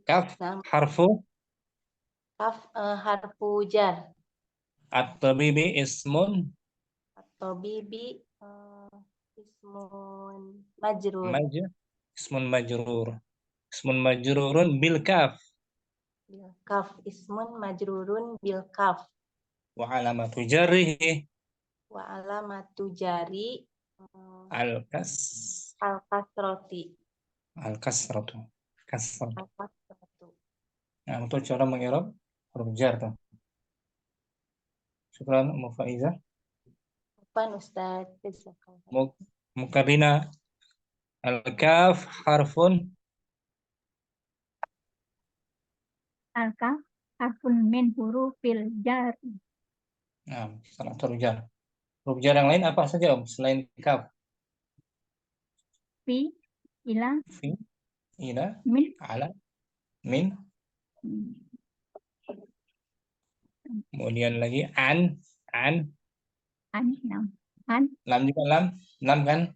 Kaf harfu. Kaf harfu jar. At-tabibi ismun. At-tabibi ismun majrur. Ismun majrur. Ismun majrurun bil kaf. Bil kaf. Ismun majrurun bil kaf. Wa alamatu jarrihi. Wa alamatu jari al-kasrati. Al-kasratu. Kasratu. Nah, untuk cara mengi'rab huruf jar tuh. Syukran Ummu Faizah. Apaan Ustaz? Mukarrina. Al-kaf harfun. Al-kaf harfun min hurufil jar. Nah, salah satu huruf jar. Huruf jar yang lain apa saja Om selain kaf? Fi, ila, min, ala, min. Kemudian lagi an. Lam juga lam kan?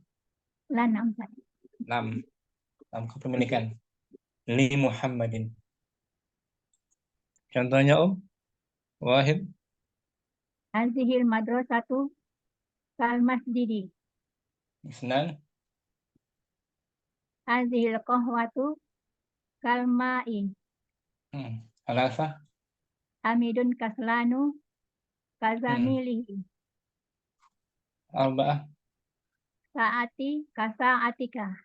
Lam kepemilikan. Li Muhammadin. Contohnya Om. Wahid. Hazihil madrasatu kal masjidi. Isnan. Hazihil qahwatu kal ma'i. Salasa. Hamidun kaslanu kazamilihi. Arba'ah. Saati kasaatika.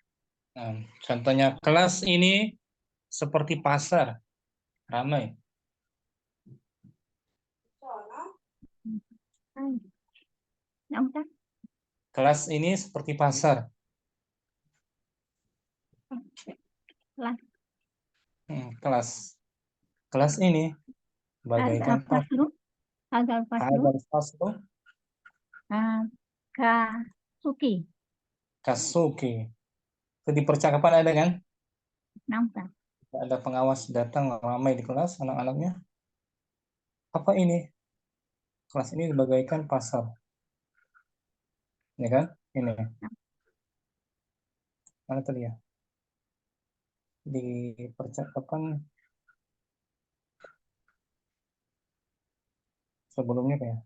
Contohnya kelas ini seperti pasar. Ramai. Kelas ini seperti pasar. Kelas ini bagaikan pasar. Hadal faslu. Kasuki. Itu di percakapan ada kan? Nampak. Ada pengawas datang ramai di kelas anak-anaknya. Apa ini? Kelas ini bagaikan pasar. Ya kan? Ini. Mana tadi ya? Di percakapan sebelumnya kayak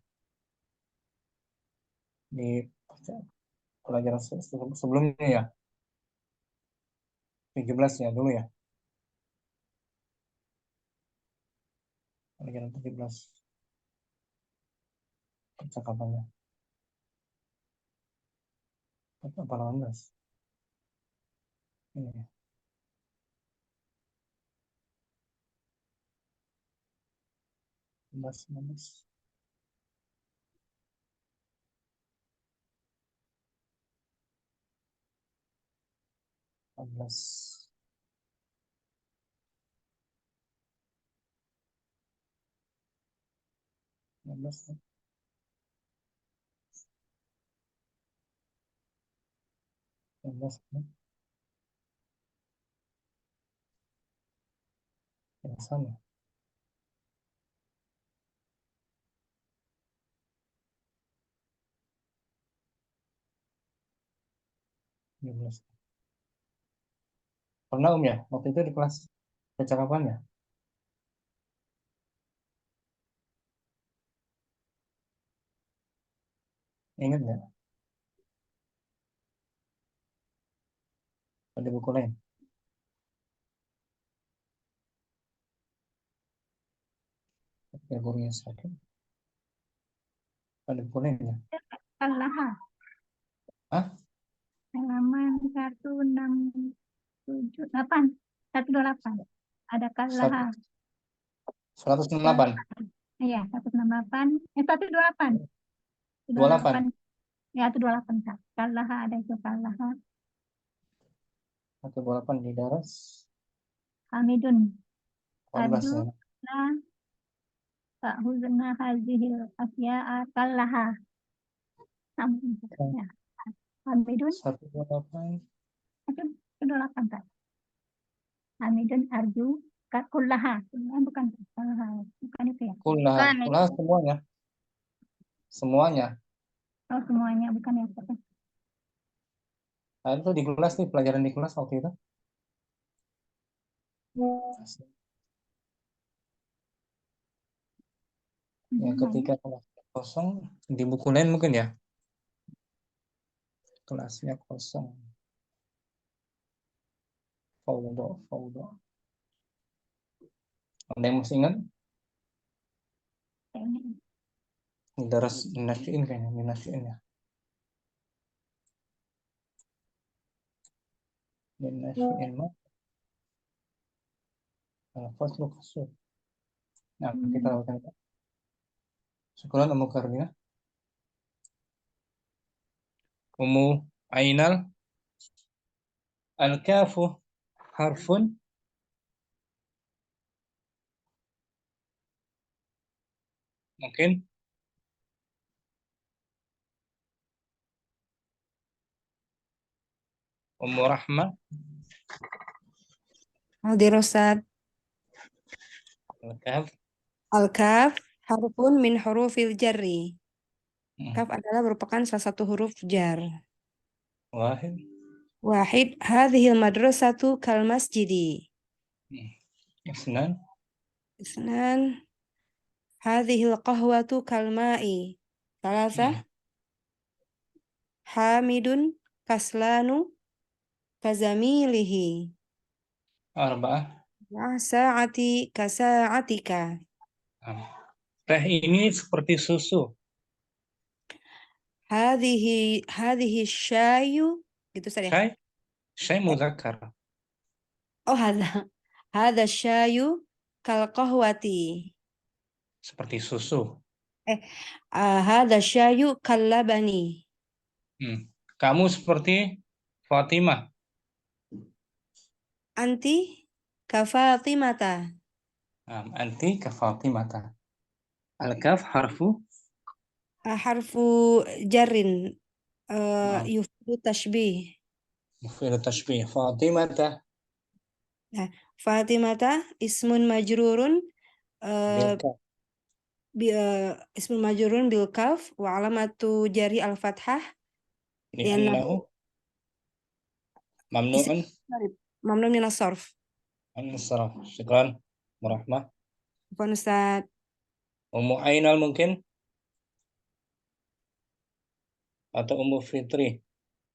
di pelajaran sebelumnya ya 17 ya dulu ya pelajaran 17 percakapannya Apa 18? Ini. Mas. 18. 18. 18. Yang sama. Pernah ya waktu itu di kelas percakapan ya? Ingat nggak? Ada buku lain? Ya, gurunya sakit. Ada buku lain ya? Al-Laha. Hah? Halaman 128. 128. Ada Al-Laha. 168. Iya, 168. 128. 28. Ya, 128, Kak. Al-Laha ada itu Al-Laha. 128 di daras. Hamidun. 14 ya. Ta'huzna hazihil asya'a kallaha. Ya. Hamidun. 128. 128, Kak. Hamidun arju kullaha. Bukan kallaha. Bukan itu ya. Kullaha semuanya. Semuanya. Oh, semuanya bukan ya. Nah, itu di kelas nih, pelajaran di kelas waktu itu. Ya, ketika kelas kosong, di buku lain mungkin ya. Kelasnya kosong. Fawdo. Ada yang masih ingat? Di daras dinasiin kayaknya, dinasiin ya. Dinasiin mah. Faslu kasur. Nah, kita lakukan itu. Sekolah Ummu Karina. Ummu Ainal. Al-kafu harfun. Mungkin. Ummu Rahmah. Hadir Ustaz. Al-kaf. Harfun min hurufil jarri. Kaf adalah merupakan salah satu huruf jar. Wahid. Hadhil madrasatu kal masjidi. Isnan. Hadhil qahwatu kal ma'i. Salasa. Hamidun kaslanu kazamilihi. Arba'ah. Sa'ati kasa'atika. Teh ini seperti susu. Hadhihi syayu gitu saja. Syai muzakkar. Oh, hadha syayu kal qahwati. Seperti susu. Hadha syayu kal labani. Kamu seperti Fatimah. Anti ka Fatimata. Anti ka Fatimata. Al-kaf harfu jarrin yufidu tashbih. Fatimata. Fatimata ismun majrurun ismun majrurun bil kaf wa alamatu jari al fathah li'annahu mamnun min as-sarf. An-sarf. Syukran. Warahmah. Bukan Ustaz. Ummu Ainal mungkin? Atau Ummu Fitri?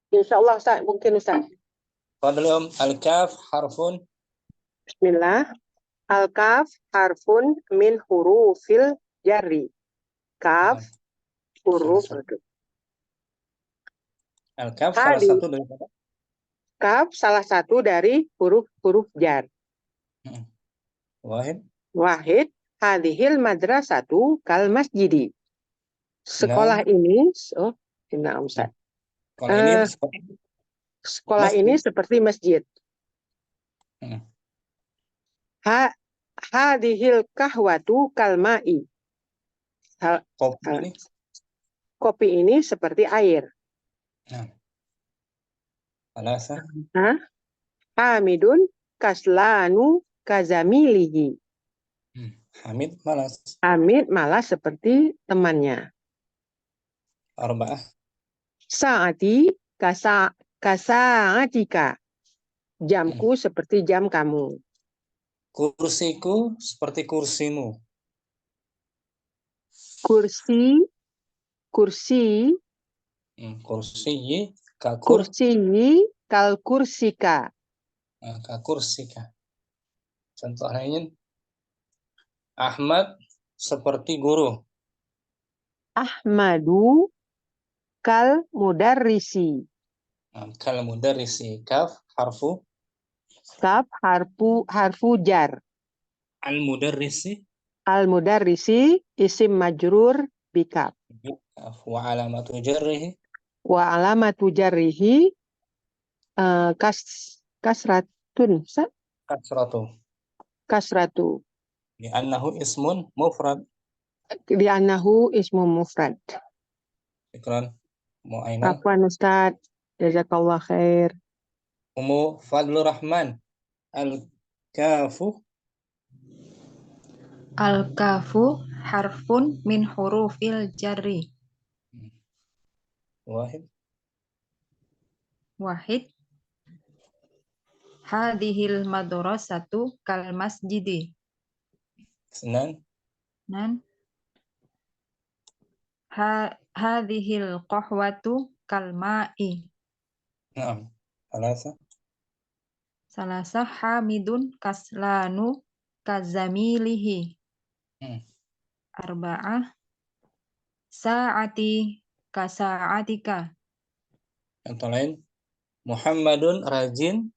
Insyaallah Ustaz, mungkin Ustaz. Fadlum al-kaf harfun. Bismillah. Al-kaf harfun min hurufil jarri. Kaf huruf Al-kaf Ha salah di satu daripada kaf salah satu dari huruf-huruf jar. wahid. Wahid, hadhil madrasatu kal masjidi. Sekolah ini, Ustaz. Kalau ini Eh, seperti sekolah ini masjid. seperti masjid. Hadhil kahwatu kal ma'i. Kopi ini seperti air. Alasa. Hamidun kaslanu kazamilihi. Hamid malas. Hamid malas seperti temannya. Arba'ah. Saati kasaatika. Jamku seperti jam kamu. Kursiku seperti kursimu. Kursi kal kursika. Kal kursika. Contoh lain, Ahmad seperti guru. Ahmadu kal mudarrisi. Kal mudarrisi. Kaf harfu jar. Al mudarrisi isim majrur bikaf. Wa alamatu jarrihi. Wa alamatu jarrihi kasratun. Kasratu. Li'annahu ismun mufrad. Li'annahu ismun mufrad. Syukran. Mu'ainan. Afwan Ustaz. Jazakallah khair. Umu Fadlur Rahman. Al-kafu. Al-kafu harfun min hurufil jarri. Wahid. Hadhil madrasatu kal masjidi. Senan. Hadhil qahwatu kal ma'i. Naam. Salasa hamidun kaslanu kazamilihi. Arba'ah sa'ati kasa'atika. Contoh lain, Muhammadun rajin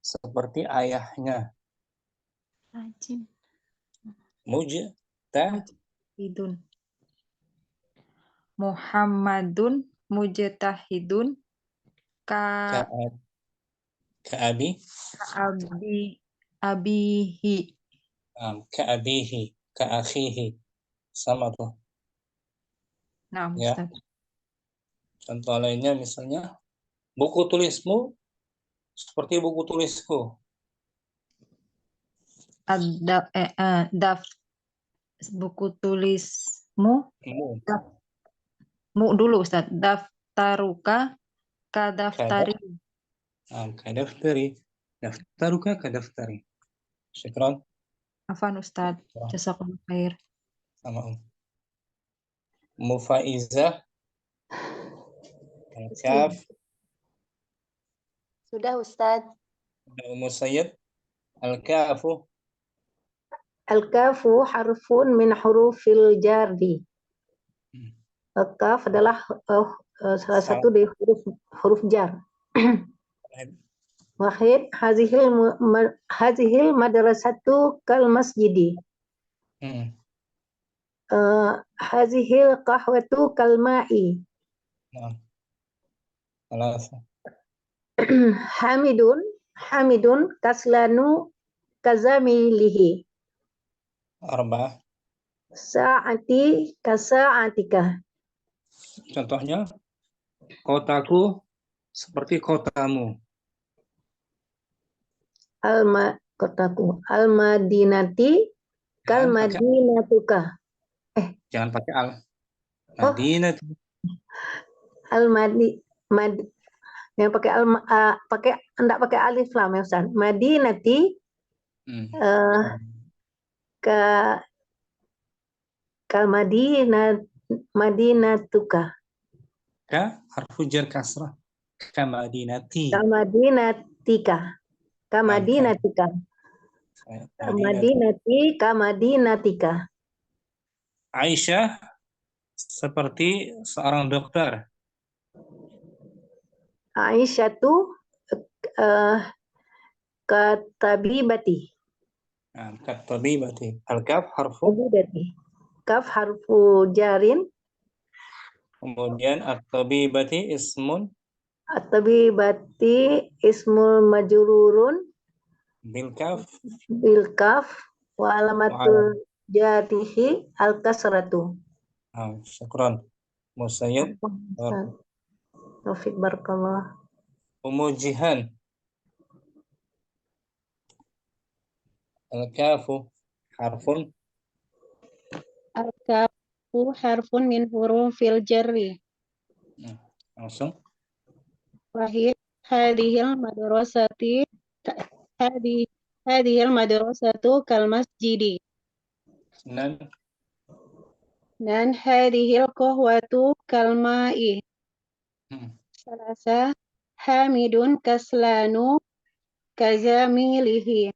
seperti ayahnya. Rajin. Mujtahidun. Muhammadun mujtahidun abihi. Ka'akhihi. Sama tuh. Nah, ya. Ustaz. Contoh lainnya misalnya, buku tulismu seperti buku tulisku. Buku tulismu. Mu dulu Ustaz. Daftaruka kadaftari. Kadaftari. Daftaruka kadaftari. Syukran. Afan Ustaz. Jazakallahu khair. Sama Mufaizah. Al-kaf. Sudah Ustaz. Umu Sayyid. Al-kafu. Al-kafu harfun min hurufil jarri. Al-kaf adalah salah satu dari huruf jar. Wahid hazihil madrasatu kal masjidi. Hazihil qahwatu kal ma'i. Hamidun kaslanu kazamilihi. Arba'ah. Sa'ati kasa'atika. Contohnya, kotaku seperti kotamu. Kotaku. Al-madinati kal madinatuka. Jangan pakai al. Madinat. Yang pakai enggak pakai alif lam ya Ustaz. Madinati kal madinatuka. Ka harfu jar kasrah. Ka madinati. Kal madinatika. Kamadinatika. Kamadinatika. Aisyah seperti seorang dokter. Aisyatu katabibati. Katabibati. Al-kaf harfu. Tabibati. Kaf harfu jarin. Kemudian at-tabibati ismun. At-tabibati ismul majrurun. Bil-kaf. Bil-kaf. Wa alamatul jarihi al-kasratu. Syukran. Musayyib. Taufik barakallah. Umujihan. Al-kafu harfun. Al-kafu harfun min hurufil jarri. Langsung. Wahid hadhil madrasati hadhil madrasatu kal masjidi. Dan hadhil qahwatu kal ma'i. Salasa hamidun kaslanu kazamilihi.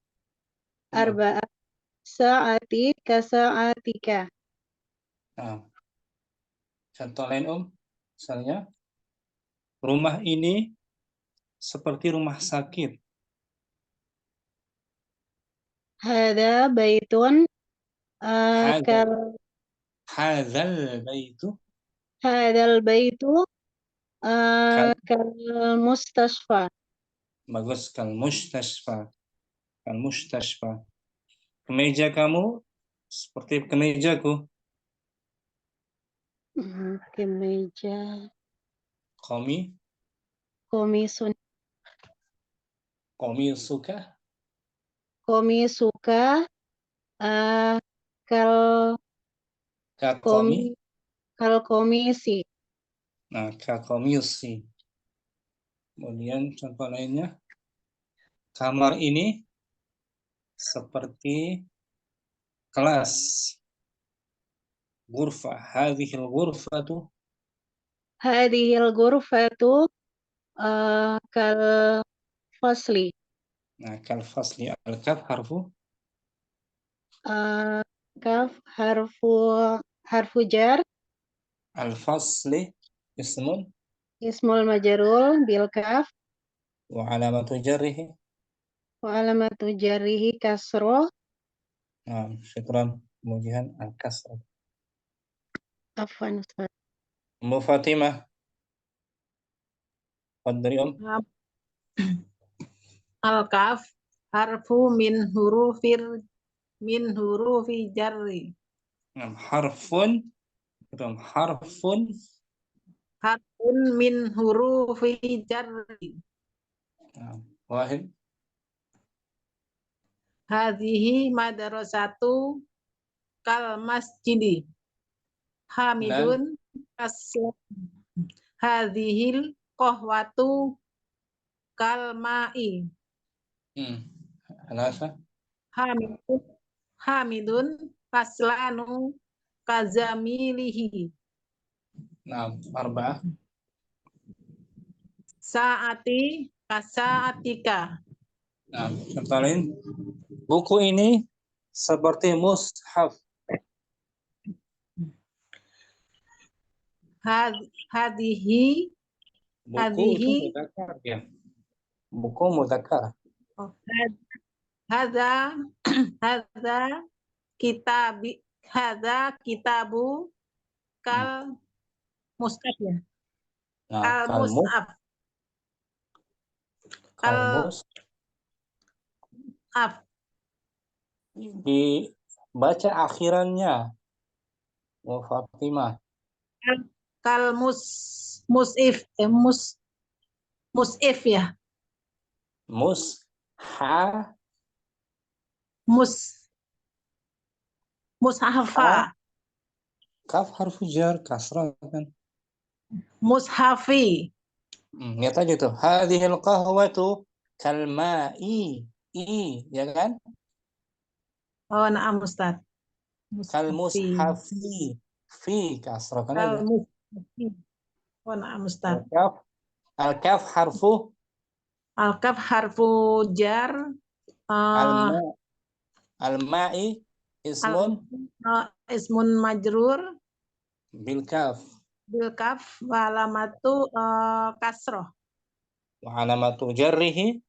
Arba'a sa'ati kasa'atika. Contoh lain misalnya rumah ini seperti rumah sakit. Hada baitun Hadzal baitu. hadal baitu kal mustasfa. Bagus, kal mustashfa. Kal mustashfa. Kemeja kamu seperti kemejaku. Kemeja. Komisuka. Komisuka kal komisi. Nah, kal komisi. Kemudian contoh lainnya, kamar ini seperti kelas. Ghurfa, hadhil ghurfatu. Hadhil ghurfatu kal fasli. Nah, kal fasli. Al-kaf harfu. Kaf harfu jar. Al-fasli ismun. Ismul majrur bil kaf. Wa alamatu jarrihi. Wa alamatu jarrihi kasroh. Syukran. Kemudian al-kasrah. Afwan Ustaz. Ummu Fatimah. Fadhli Al-kaf harfu min hurufi jarri. Harfun min hurufi jarri. Wahid. Hadhihi madrasatu kal masjidi. Hamidun kaslan. Hadhil qahwatu kal ma'i. Alasa. Hamidun kaslanu kazamilihi. Arba'ah. Saati kasaatika. Contoh lain. Buku ini seperti mushaf. Hadhihi mudzakkar ya. Buku mudzakkar. Hadza kitabu kal mushaf ya. Kal mushaf. Dibaca akhirannya. Fatimah. Kal mus'if ya. Mushafa. Kaf harfu jar kasrah kan. Mushafi. Lihat aja tuh. Hadhil qahwatu kal ma'i. Ya kan? Oh, na'am Ustaz. Kal mushafi. Fi kasrah kan aja. Oh, na'am Ustaz. Al-kaf harfu. Al-kaf harfu jar. Al-ma'i ismun. Ismun majrur. Bil kaf. Bil kaf wa alamatu kasroh. Wa alamatu jarrihi.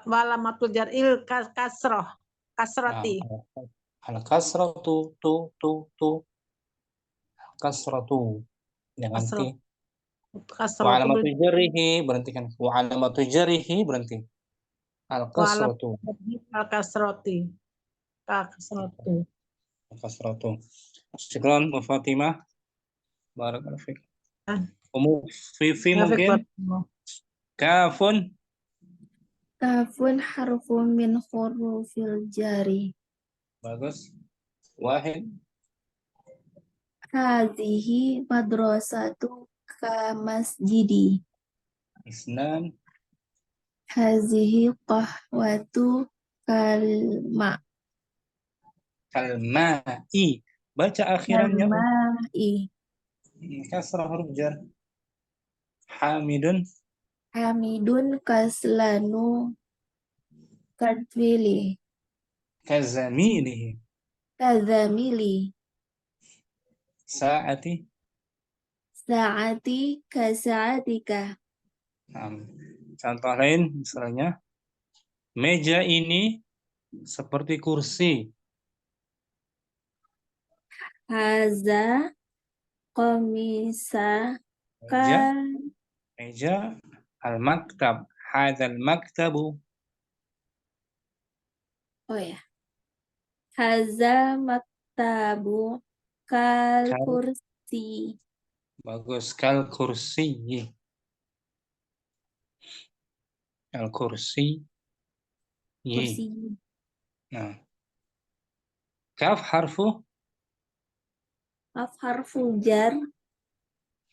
Walamatul jar'il kasroh. Kasroti. Al-kasratu tu. Kasratu. Jangan Kasroh. ti. Wa Kasroh. alamatu jarrihi, berhentikan. Wa alamatu jarrihi, berhenti. Al-kasratu. Al-kasroti. Kasrotu. Al-kasratu. Syukran, Bu Fatimah. Barakallahu fiik. Fifi mungkin. Kafun. Kafun harfun min hurufil jari. Bagus. Wahid. Hadhihi madrasatu ka masjidi. Isnan. Hadhihi qahwatu kalma. Kalma'i. Baca akhirannya. Kalma'i. Kasrah huruf jar. Hamidun. Hamidun kaslanu kadfili. Kazamilihi. Kazamili. Sa'ati. Sa'ati kasa'atika. Contoh lain misalnya, meja ini seperti kursi. Haza qamisa Meja al-maktab. Hadzal maktabu. Oh ya. Haza maktabu kal kursi. Bagus. Kal kursi. Kal kursi. Kursi. Nah. Kaf harfu. Kaf harfu jar.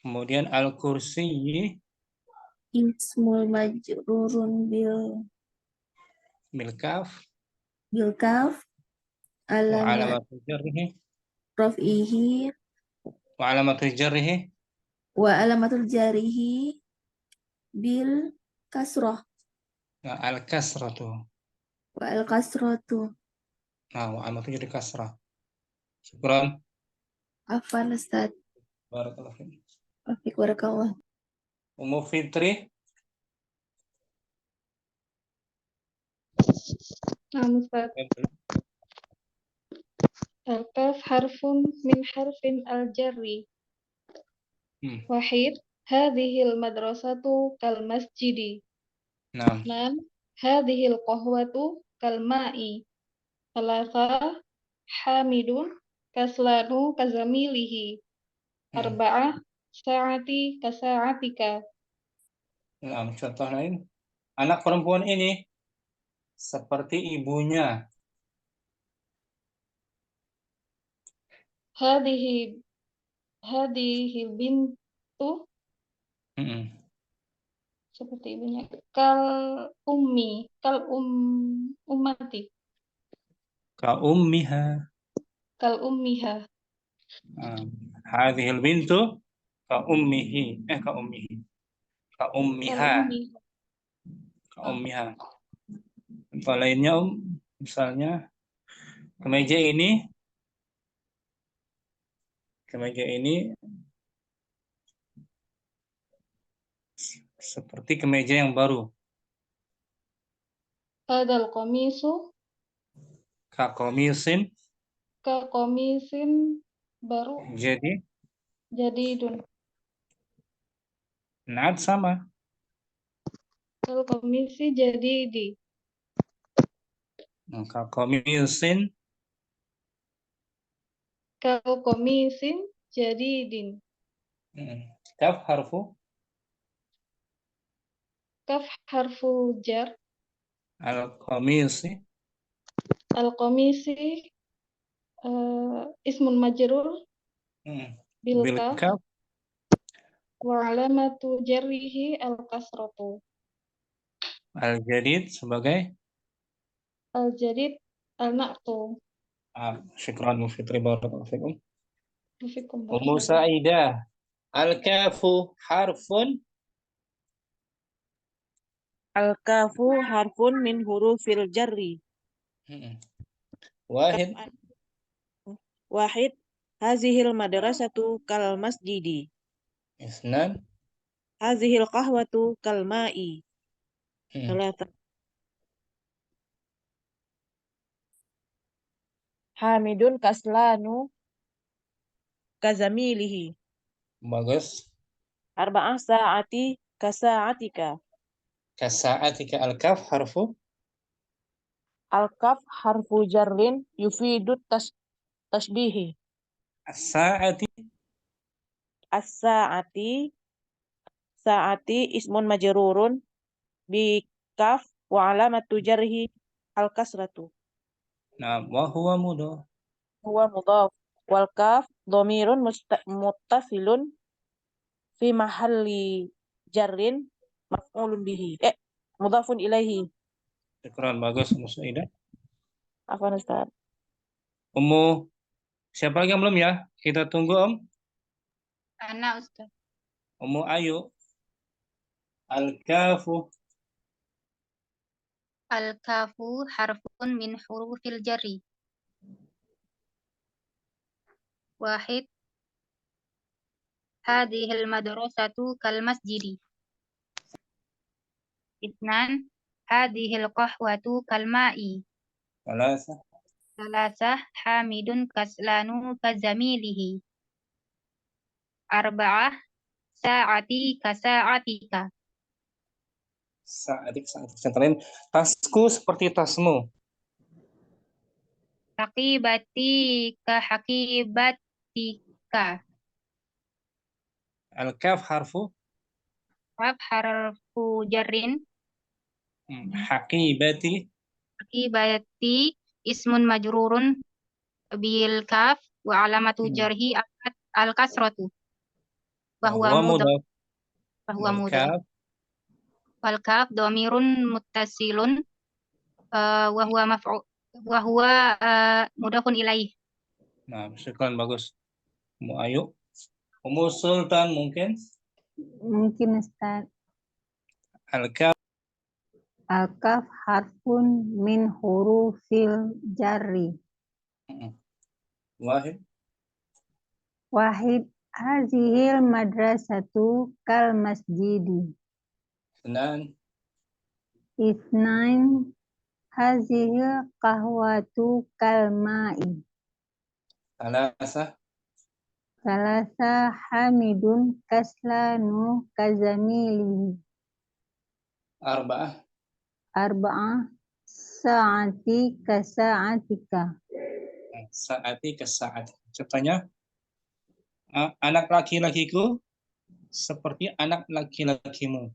Kemudian al-kursi. Ismul majrurun bil kaf. Bil kaf. Alamat jarrihi. raf'ihi. Wa alamatul jarrihi. Wa alamatul jarihi bil kasroh. Al-kasratu. Wa al-kasratu. Nah, wa alamatul jadi kasrah. Syukran. Afan Ustaz. Barakallahu fiik. Afik barakallah. Ummu Fitri. Ustaz. Al-kaf harfun min harfin al-jarri. Wahid, hadhil madrasatu kal masjidi. Nam, hadhil qahwatu kal ma'i. Thalatha, hamidun kaslanu kazamilihi. Arba'ah, sa'ati kasa'atika. Nah, contoh lain. Anak perempuan ini seperti ibunya. Hadhihi bintu seperti ibunya. Kal ummati. Ka ummiha. Kal ummiha. Hadhil bintu ka ummihi. Ka ummihi. Ka ummiha. Ka ummiha. Contoh lainnya misalnya kemeja ini seperti kemeja yang baru. Hadal qamisu Ka qamisin. Ka qamisin baru. Jadidun. Nah, sama. Kal qamisi jadidi. Ka qamisin. Kal qamisin jadidin. Kaf harfu. Kaf harfu jar. Al-qamisi. Al-qamisi ismun majrur bil kaf. Wa alamatu jarrihi al-kasratu. Al-jadid sebagai al-jadid al-na'tu. Syukran Fitri, barakallahu fikum. Fikum. Ummu Sa'idah. Al-kafu harfun. Al-kafu harfun min hurufil jarri. Wahid. Wahid, hazihil madrasatu kal masjidi. Isnan. Hazihil qahwatu kal ma'i. ثلاثة. Hamidun kaslanu kazamilihi. Bagus. Arba'ah sa'ati kasa'atika. Kasa'atika al-kaf harfu Al-kaf harfu jarrin yufidut tashbihi. as-sa'ati As-sa'ati sa'ati ismun majrurun bi kaf wa alamatu jarhi al-kasratu. Nah, wa huwa mudhaf. Huwa mudhaf wal kaf dhamirun muttasilun fi mahalli jarrin maf'ulun bihi. Mudhafun ilaihi. Syukran, bagus Ummu Saidah. Afwan Ustaz. Ummu, siapa lagi yang belum ya? Kita tunggu Om. Ana Ustaz. Ummu Ayu. Al-kafu Al-kafu harfun min hurufil jarri. Wahid. Hadhil madrasatu kal masjidi. Itnan. Hadhil qahwatu kal ma'i. Salasah. Hamidun kaslanu kazamilihi. Arba'ah. Sa'ati kasa'atika. Sa'atik. Centrain. Tasku seperti tasmu. Haqibati ka haqibatika. Al-kaf harfu Kaf harfu jarrin. haqibati. Haqibati ismun majrurun bil kaf wa alamatu jarhi al-kasratu. Bahwa mudhaf. Bahwa mudhaf. Wal kaf dhamirun muttasilun wa huwa mudhafun ilaih. Nah, syukran, bagus. Ummu Ayu. Ummu Sultan mungkin? Mungkin Ustaz. Al-kaf Al-kaf harfun min hurufil jarri. Wahid. Wahid. Hazihil madrasatu kal masjidi. Itsnain. Hazihil qahwatu kal ma'i. Salasa hamidun kaslanu kazamilihi. Arba'ah sa'ati kasa'atika. Sa'ati kasa'at. Contohnya, anak laki-lakiku seperti anak laki-lakimu.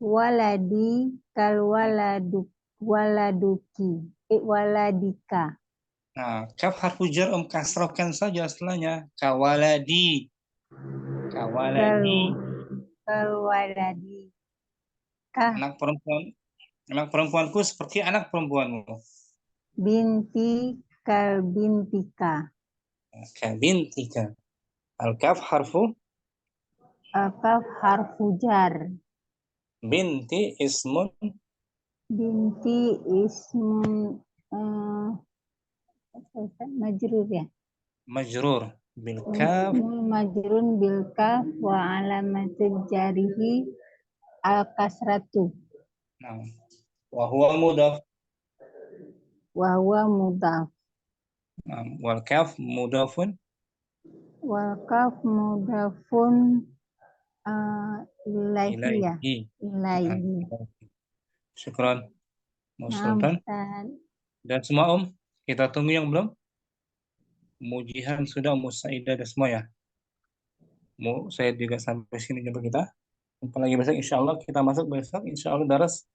Waladi kal waladuki. Waladika. Nah, kaf harfu jar kasrohkan saja setelahnya. Kawaladi. Kawaladi. Anak perempuanku seperti anak perempuanmu. Binti kal bintika. Kabintika. Al-kaf harfu? Al-kaf harfu jar. Binti ismun? Binti ismun majrur ya? Majrur. Bil-kaf. Majrun bil-kaf wa alamatul jarihi al-kasratu. Nah. Wa huwa mudhaf. Wa huwa mudhaf. Wal kaf mudhafun. Wal kaf mudhafun ilaihi ya. Ilaihi. Syukran. Sultan. Dan semua kita tunggu yang belum. Mujihan sudah, Saidah dan semua ya. Saya juga sampai sini jumpa kita. Jumpa lagi besok insya Allah. Kita masuk besok insya Allah daras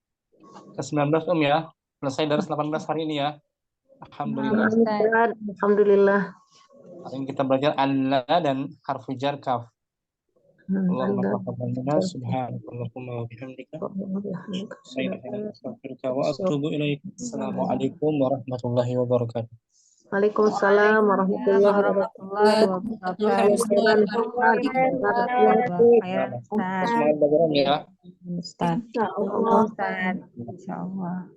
ke-19 ya. Selesai daras 18 hari ini ya. Alhamdulillah. Alhamdulillah. Hari ini kita belajar anna dan harfu jar kaf. Allahumma taqabbal subhanakallahumma wa bihamdika. Astaghfiruka wa atubu ilaik. Assalamualaikum warahmatullahi wabarakatuh. Waalaikumsalam warahmatullahi wabarakatuh. Ustaz. Insyaallah.